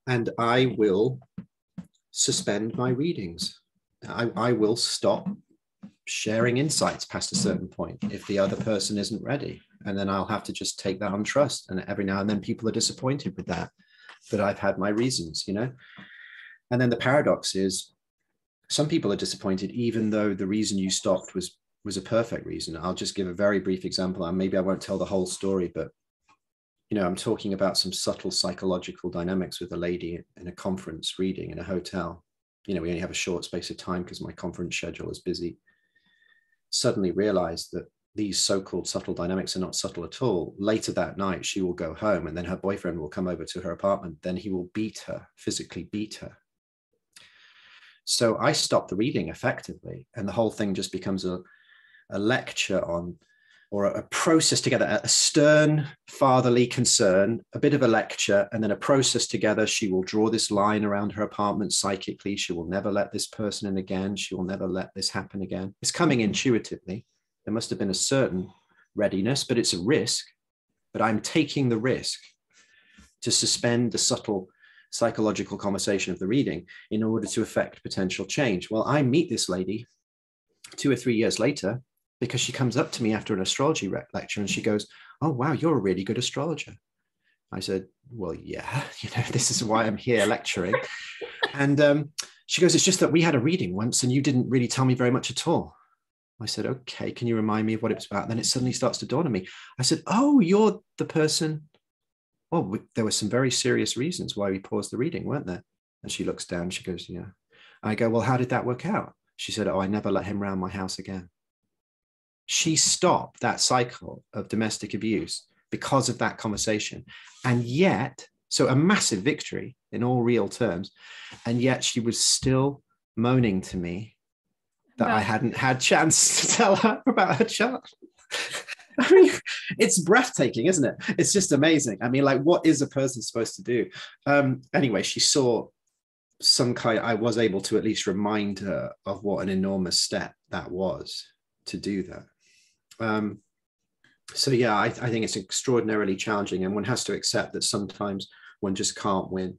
And I will suspend my readings. I will stop sharing insights past a certain point if the other person isn't ready. And then I'll have to just take that on trust. And every now and then people are disappointed with that, but I've had my reasons, you know. And then the paradox is some people are disappointed even though the reason you stopped was a perfect reason. I'll just give a very brief example, and maybe I won't tell the whole story, but you know, I'm talking about some subtle psychological dynamics with a lady in a conference reading in a hotel. You know, we only have a short space of time because my conference schedule is busy. Suddenly realized that these so-called subtle dynamics are not subtle at all. Later that night, she will go home and then her boyfriend will come over to her apartment. Then he will beat her, physically beat her. So I stopped the reading effectively, and the whole thing just becomes a lecture on, or a process together, a stern fatherly concern, a bit of a lecture, and then a process together. She will draw this line around her apartment psychically. She will never let this person in again. She will never let this happen again. It's coming intuitively. There must have been a certain readiness, but it's a risk. But I'm taking the risk to suspend the subtle psychological conversation of the reading in order to affect potential change. Well, I meet this lady 2 or 3 years later because she comes up to me after an astrology lecture and she goes, "Oh, wow, you're a really good astrologer." I said, "Well, yeah, you know, this is why I'm here lecturing." And she goes, "It's just that we had a reading once and you didn't really tell me very much at all." I said, "Okay, can you remind me of what it was about?" And then it suddenly starts to dawn on me. I said, "Oh, you're the person." Well, there were some very serious reasons why we paused the reading, weren't there? And she looks down, she goes, "Yeah." I go, "Well, how did that work out?" She said, "Oh, I never let him round my house again." She stopped that cycle of domestic abuse because of that conversation. And yet, so a massive victory in all real terms. And yet she was still moaning to me that I hadn't had chance to tell her about her chart. I mean, it's breathtaking, isn't it? It's just amazing. I mean, like, what is a person supposed to do? Anyway, she saw some kind, I was able to at least remind her of what an enormous step that was to do that. So yeah, I think it's extraordinarily challenging, and one has to accept that sometimes one just can't win,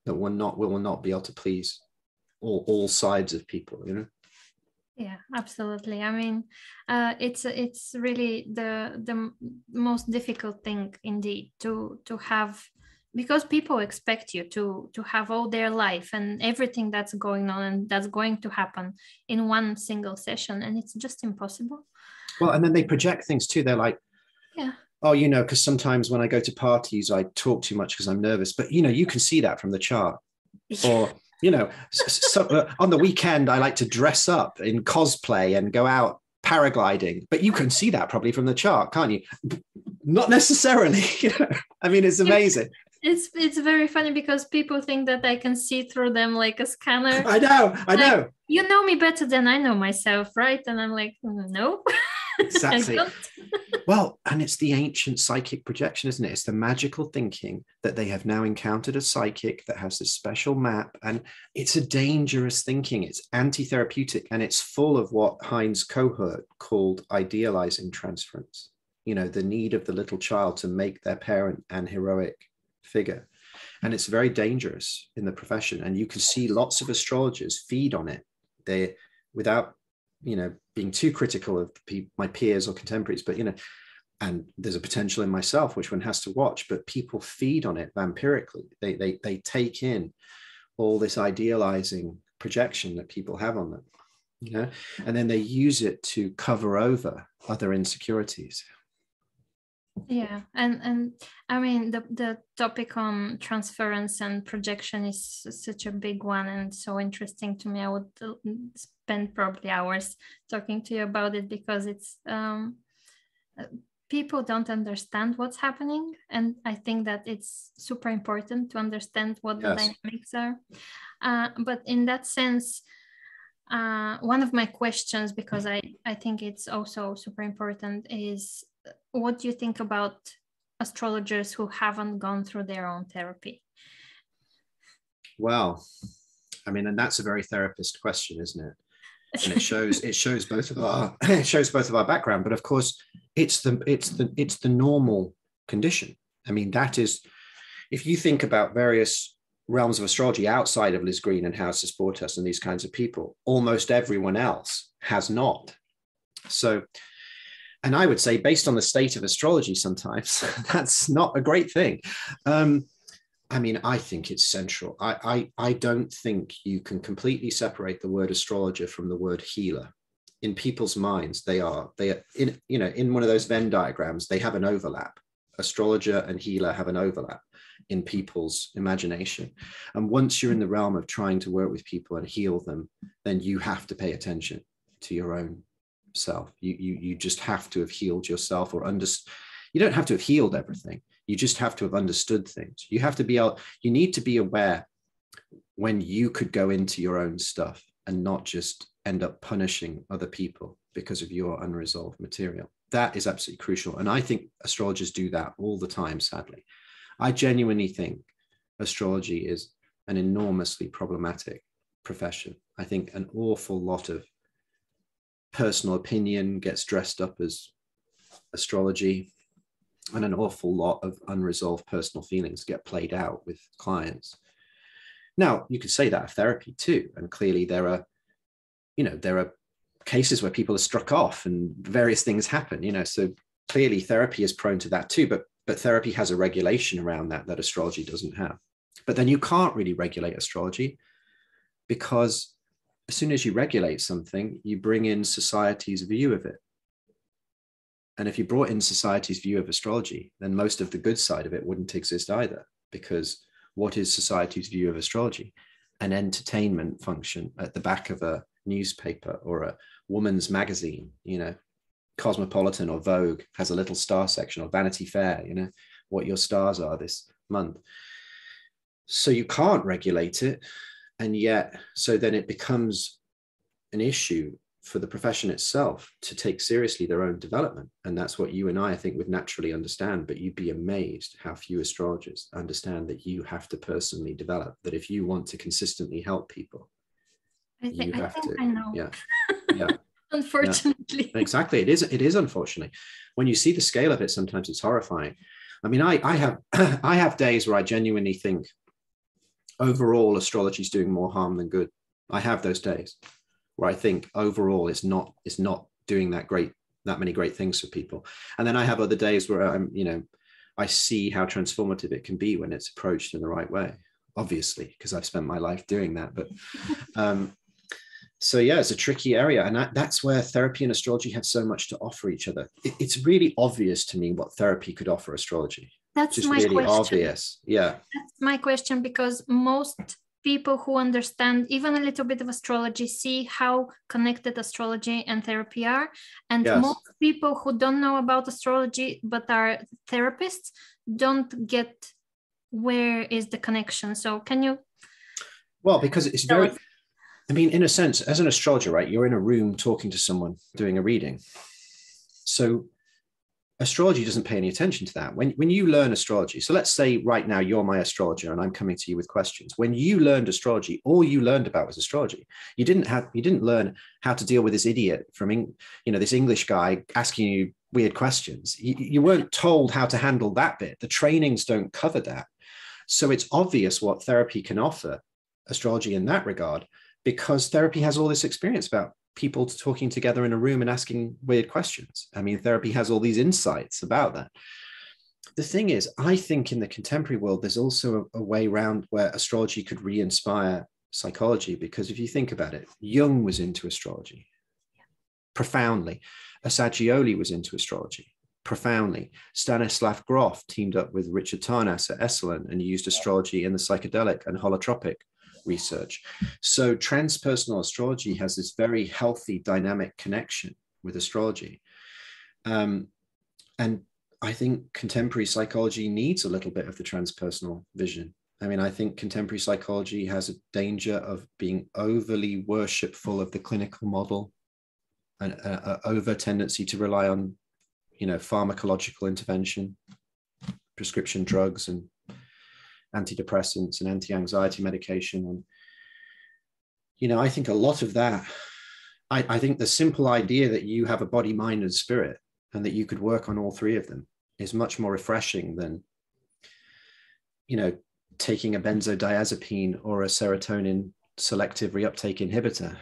that one will not be able to please all sides of people, you know. Yeah, absolutely. I mean, it's really the most difficult thing indeed to have, because people expect you to have all their life and everything that's going on and that's going to happen in one single session, and it's just impossible. Well, and then they project things too. They're like, yeah, oh, you know, because sometimes when I go to parties, I talk too much because I'm nervous. But, you know, you can see that from the chart. Or, you know, on the weekend, I like to dress up in cosplay and go out paragliding. But you can see that probably from the chart, can't you? Not necessarily. You know? I mean, it's amazing. It's very funny because people think that I can see through them like a scanner. I know. Like, you know me better than I know myself, right? And I'm like, no. Exactly. Well, and it's the ancient psychic projection, isn't it? It's the magical thinking that they have now encountered a psychic that has this special map, and it's a dangerous thinking. It's anti-therapeutic, and it's full of what Heinz Kohut called idealizing transference. You know, the need of the little child to make their parent an heroic figure. And it's very dangerous in the profession. And you can see lots of astrologers feed on it. They, without, you know, being too critical of my peers or contemporaries, but, you know, and there's a potential in myself, which one has to watch, but people feed on it vampirically. They take in all this idealizing projection that people have on them, you know, and then they use it to cover over other insecurities. Yeah, and I mean the topic on transference and projection is such a big one and so interesting to me. I would spend probably hours talking to you about it, because it's people don't understand what's happening, and I think that it's super important to understand what the dynamics are. But in that sense, one of my questions, because I think it's also super important, is what do you think about astrologers who haven't gone through their own therapy? Well, I mean, and that's a very therapist question, isn't it? And it shows both of our background, but of course it's the normal condition. I mean, that is, if you think about various realms of astrology outside of Liz Green and Houses support us and these kinds of people, almost everyone else has not. So, and I would say, based on the state of astrology, sometimes that's not a great thing. I mean, I think it's central. I don't think you can completely separate the word astrologer from the word healer. In people's minds, they are in, you know, in one of those Venn diagrams, they have an overlap. Astrologer and healer have an overlap in people's imagination. And once you're in the realm of trying to work with people and heal them, then you have to pay attention to your own self. You just have to have healed yourself, or you don't have to have healed everything. You just have to have understood things. You have to be able, you need to be aware when you could go into your own stuff and not just end up punishing other people because of your unresolved material. That is absolutely crucial. And I think astrologers do that all the time, sadly. I genuinely think astrology is an enormously problematic profession. I think an awful lot of personal opinion gets dressed up as astrology, and an awful lot of unresolved personal feelings get played out with clients. Now, you could say that of therapy too, and clearly there are cases where people are struck off and various things happen, you know, so clearly therapy is prone to that too, but therapy has a regulation around that astrology doesn't have. But then you can't really regulate astrology, because as soon as you regulate something, you bring in society's view of it. And if you brought in society's view of astrology, then most of the good side of it wouldn't exist either, because what is society's view of astrology? An entertainment function at the back of a newspaper or a woman's magazine, you know, Cosmopolitan or Vogue has a little star section, or Vanity Fair, you know, what your stars are this month. So you can't regulate it. And yet, so then it becomes an issue for the profession itself to take seriously their own development. And that's what you and I think, would naturally understand. But you'd be amazed how few astrologers understand that you have to personally develop, that if you want to consistently help people, you have to. I know. Yeah. Yeah. Unfortunately. Yeah. Exactly. It is unfortunately. When you see the scale of it, sometimes it's horrifying. I mean, I have I have days where I genuinely think overall astrology is doing more harm than good. I have those days where I think overall it's not doing that many great things for people. And then I have other days where I see how transformative it can be when it's approached in the right way, obviously, because I've spent my life doing that. But so yeah, it's a tricky area. And that's where therapy and astrology have so much to offer each other. It's really obvious to me what therapy could offer astrology. That's just my really question. Obvious. Yeah. That's my question, because most people who understand even a little bit of astrology see how connected astrology and therapy are. And Yes. Most people who don't know about astrology but are therapists don't get where is the connection. So can you? Well, because it's very, I mean, in a sense, as an astrologer, right, you're in a room talking to someone doing a reading. So astrology doesn't pay any attention to that. When you learn astrology, so let's say right now you're my astrologer and I'm coming to you with questions. When you learned astrology, all you learned about was astrology. You didn't learn how to deal with this idiot from, this English guy asking you weird questions. You weren't told how to handle that bit. The trainings don't cover that. So it's obvious what therapy can offer astrology in that regard, because therapy has all this experience about people talking together in a room and asking weird questions. I mean, therapy has all these insights about that. The thing is, I think in the contemporary world, there's also a way around where astrology could re-inspire psychology, because if you think about it, Jung was into astrology profoundly. Assagioli was into astrology profoundly. Stanislav Grof teamed up with Richard Tarnas at Esalen and used astrology in the psychedelic and holotropic research. So transpersonal astrology has this very healthy dynamic connection with astrology. And I think contemporary psychology needs a little bit of the transpersonal vision. I mean, I think contemporary psychology has a danger of being overly worshipful of the clinical model, and an over tendency to rely on, pharmacological intervention, prescription drugs and antidepressants and anti-anxiety medication. And, I think a lot of that, I think the simple idea that you have a body, mind, and spirit, and that you could work on all three of them is much more refreshing than, taking a benzodiazepine or a serotonin selective reuptake inhibitor,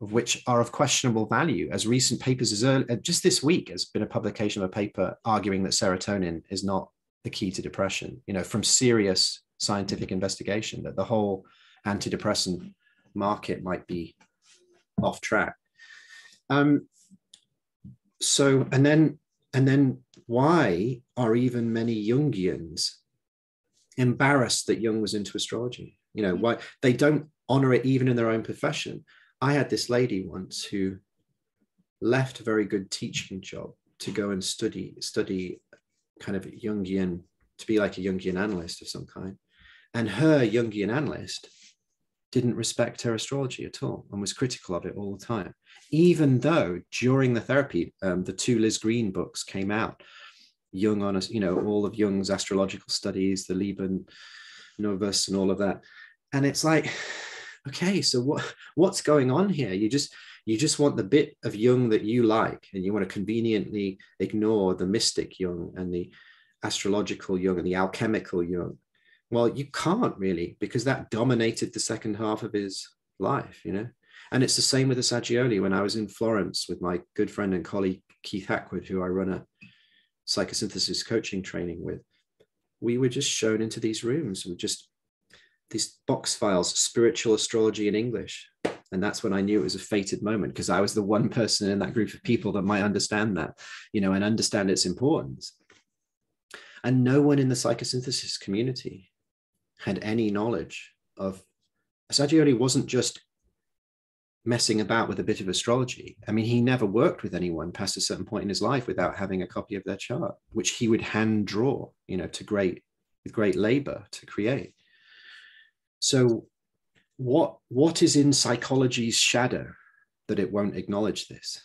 of which are of questionable value. As recent papers, just this week, has been a publication of a paper arguing that serotonin is not the key to depression, from serious scientific investigation, that the whole antidepressant market might be off track. So, and then why are even many Jungians embarrassed that Jung was into astrology? Why they don't honor it even in their own profession. I had this lady once who left a very good teaching job to go and study kind of Jungian, to be like a Jungian analyst of some kind. And her Jungian analyst didn't respect her astrology at all and was critical of it all the time, even though during the therapy, the two Liz Green books came out, Jung on, all of Jung's astrological studies, the Liber Novus and all of that. And it's like, okay, so what's going on here? You just want the bit of Jung that you like, and you want to conveniently ignore the mystic Jung and the astrological Jung and the alchemical Jung. Well, you can't really, because that dominated the second half of his life, And it's the same with Assagioli. When I was in Florence with my good friend and colleague, Keith Hackwood, who I run a psychosynthesis coaching training with, we were just shown into these rooms with just these box files, spiritual astrology in English. And that's when I knew it was a fated moment, because I was the one person in that group of people that might understand that, and understand its importance. And no one in the psychosynthesis community had any knowledge of, Assagioli wasn't just messing about with a bit of astrology. I mean, he never worked with anyone past a certain point in his life without having a copy of their chart, which he would hand draw, with great labor to create. So what is in psychology's shadow? that it won't acknowledge this,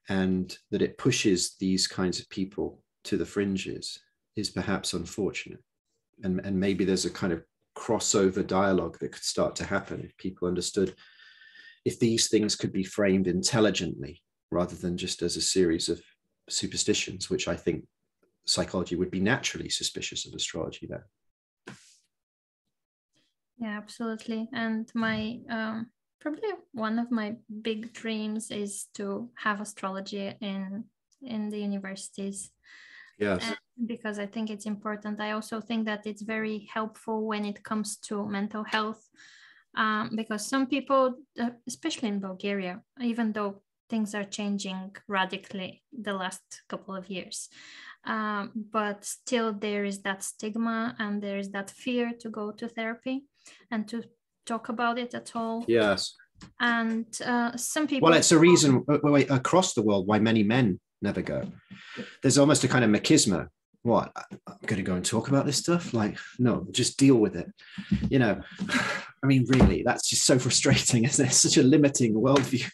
and that it pushes these kinds of people to the fringes is perhaps unfortunate. And maybe there's a kind of crossover dialogue that could start to happen if people understood, if these things could be framed intelligently rather than just as a series of superstitions, which I think psychology would be naturally suspicious of astrology there. Yeah, absolutely. And my probably one of my big dreams is to have astrology in the universities. Yes. Because I think it's important. I also think that it's very helpful when it comes to mental health, because some people, especially in Bulgaria, even though things are changing radically the last couple of years, but still there is that stigma and there is that fear to go to therapy and to talk about it at all. Yes. And some people... Well, it's a reason across the world why many men never go. There's almost a kind of machismo. What, I'm going to go and talk about this stuff? Like, no, just deal with it. I mean, really, that's just so frustrating, isn't it? It's such a limiting worldview.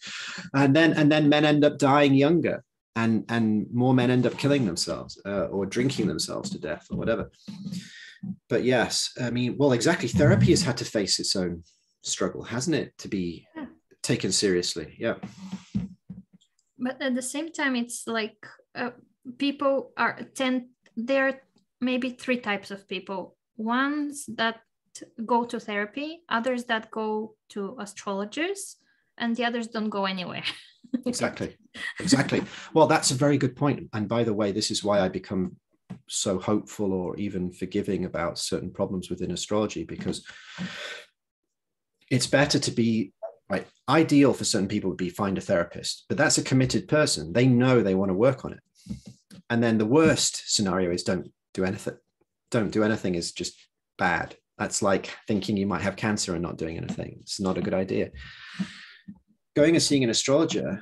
And then men end up dying younger, and more men end up killing themselves or drinking themselves to death or whatever. But yes, I mean, well, exactly. Therapy has had to face its own struggle, hasn't it, to be taken seriously? Yeah. But at the same time, it's like people there are maybe three types of people. Ones that go to therapy, others that go to astrologers, and the others don't go anywhere. Exactly. Well, that's a very good point. And by the way, this is why I become so hopeful or even forgiving about certain problems within astrology, because it's better to be... Right. Ideal for certain people would be find a therapist, but that's a committed person. They know they want to work on it. And then the worst scenario is don't do anything. Don't do anything is just bad. That's like thinking you might have cancer and not doing anything. It's not a good idea. Going and seeing an astrologer,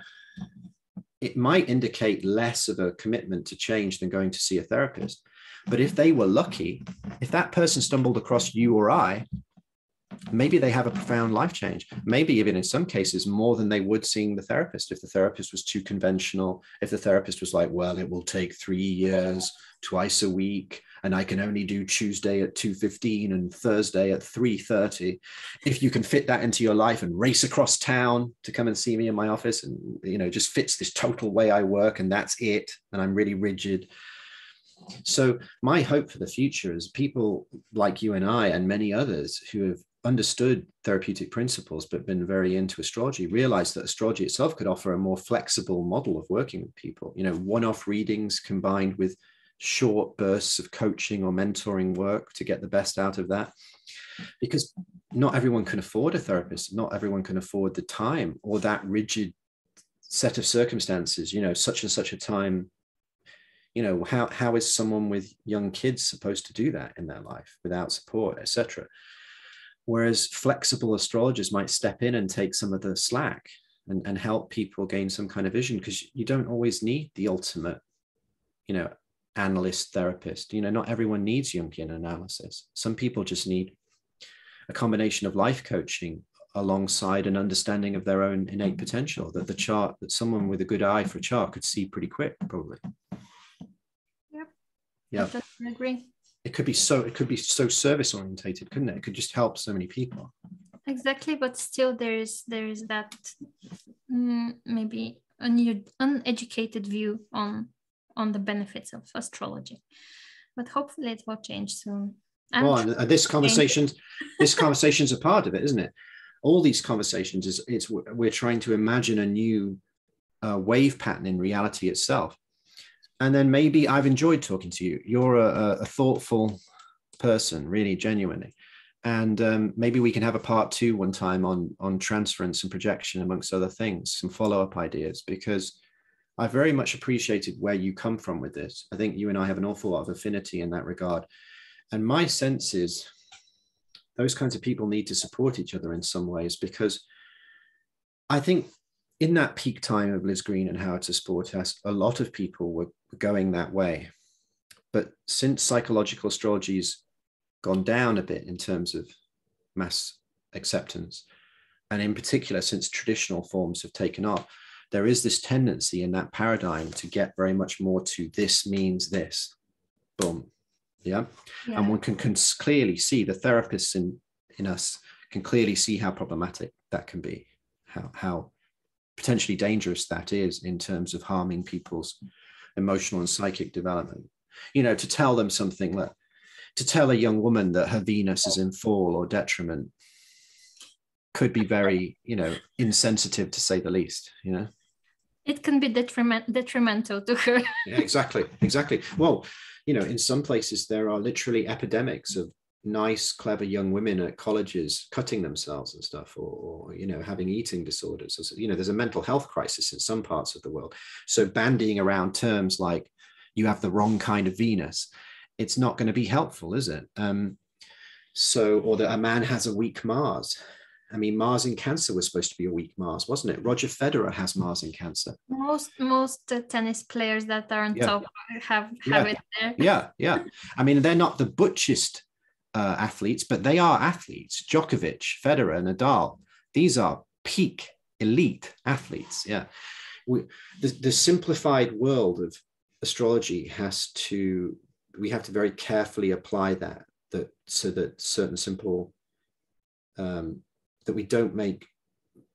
it might indicate less of a commitment to change than going to see a therapist. But if they were lucky, if that person stumbled across you or I, maybe they have a profound life change, maybe even in some cases more than they would seeing the therapist. If the therapist was too conventional, if the therapist was like, well, it will take 3 years, twice a week, and I can only do Tuesday at 2:15 and Thursday at 3:30. If you can fit that into your life and race across town to come and see me in my office and, just fits this total way I work and that's it, and I'm really rigid. So my hope for the future is people like you and I and many others who have understood therapeutic principles but been very into astrology realize that astrology itself could offer a more flexible model of working with people. One-off readings combined with short bursts of coaching or mentoring work to get the best out of that, because not everyone can afford a therapist. Not everyone can afford the time or that rigid set of circumstances, such and such a time. How is someone with young kids supposed to do that in their life without support, etc.? Whereas flexible astrologers might step in and take some of the slack and help people gain some kind of vision, because you don't always need the ultimate, analyst therapist. Not everyone needs Jungian analysis. Some people just need a combination of life coaching alongside an understanding of their own innate potential, that someone with a good eye for a chart could see pretty quick, probably. Yeah, I agree. It could be so service orientated, couldn't it? It could just help so many people. Exactly, but still there is that maybe uneducated view on the benefits of astrology. But hopefully it will change soon. And this conversation's a part of it, isn't it? All these conversations we're trying to imagine a new wave pattern in reality itself. And then maybe I've enjoyed talking to you. You're a thoughtful person, really, genuinely. And maybe we can have a part 2 one time on transference and projection, amongst other things, some follow-up ideas, because I very much appreciated where you come from with this. I think you and I have an awful lot of affinity in that regard. And my sense is those kinds of people need to support each other in some ways, because I think in that peak time of Liz Green and Howard to Sportas, a lot of people were going that way. But since psychological astrology's gone down a bit in terms of mass acceptance, And in particular, since traditional forms have taken off, there is this tendency in that paradigm to get very much more to this means this, boom. Yeah. And one can clearly see, the therapists in us can clearly see how problematic that can be, how potentially dangerous that is in terms of harming people's emotional and psychic development. You know, to tell them something that, to tell a young woman that her Venus is in fall or detriment could be very, you know, insensitive, to say the least, you know. It can be detrimental to her. Yeah, exactly. Well, you know, in some places there are literally epidemics of nice, clever young women at colleges cutting themselves and stuff, or you know, having eating disorders. You know, there's a mental health crisis in some parts of the world. So bandying around terms like you have the wrong kind of Venus, it's not going to be helpful, is it? Or that a man has a weak Mars. I mean, Mars in Cancer was supposed to be a weak Mars, wasn't it? Roger Federer has Mars in Cancer. Most tennis players that are on top have it there. Yeah. I mean, they're not the butchest athletes, but they are athletes. Djokovic, Federer, Nadal, these are peak elite athletes. Yeah. The simplified world of astrology we have to very carefully apply that so that certain simple, that we don't make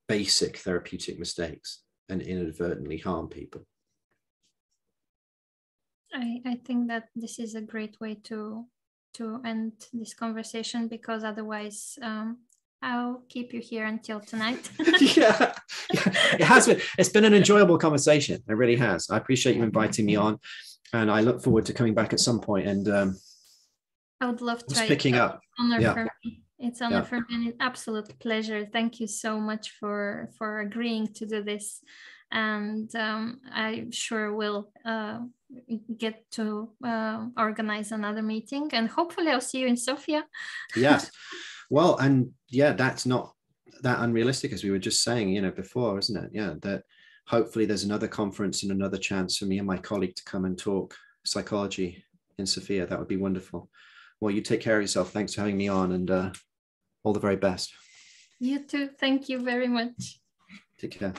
basic therapeutic mistakes and inadvertently harm people. I think that this is a great way to end this conversation, because otherwise I'll keep you here until tonight. yeah, it has been. It's been an enjoyable conversation. It really has. I appreciate you inviting me on, and I look forward to coming back at some point. And I would love to. Just picking up. For me. It's an honor for me, and an absolute pleasure. Thank you so much for agreeing to do this, and I sure will get to organize another meeting, and hopefully I'll see you in Sofia. Yes. Well, and yeah, that's not that unrealistic, as we were just saying, you know, before, isn't it? Yeah, that hopefully there's another conference and another chance for me and my colleague to come and talk psychology in Sofia. That would be wonderful. Well, you take care of yourself. Thanks for having me on, and all the very best. You too. Thank you very much. Take care.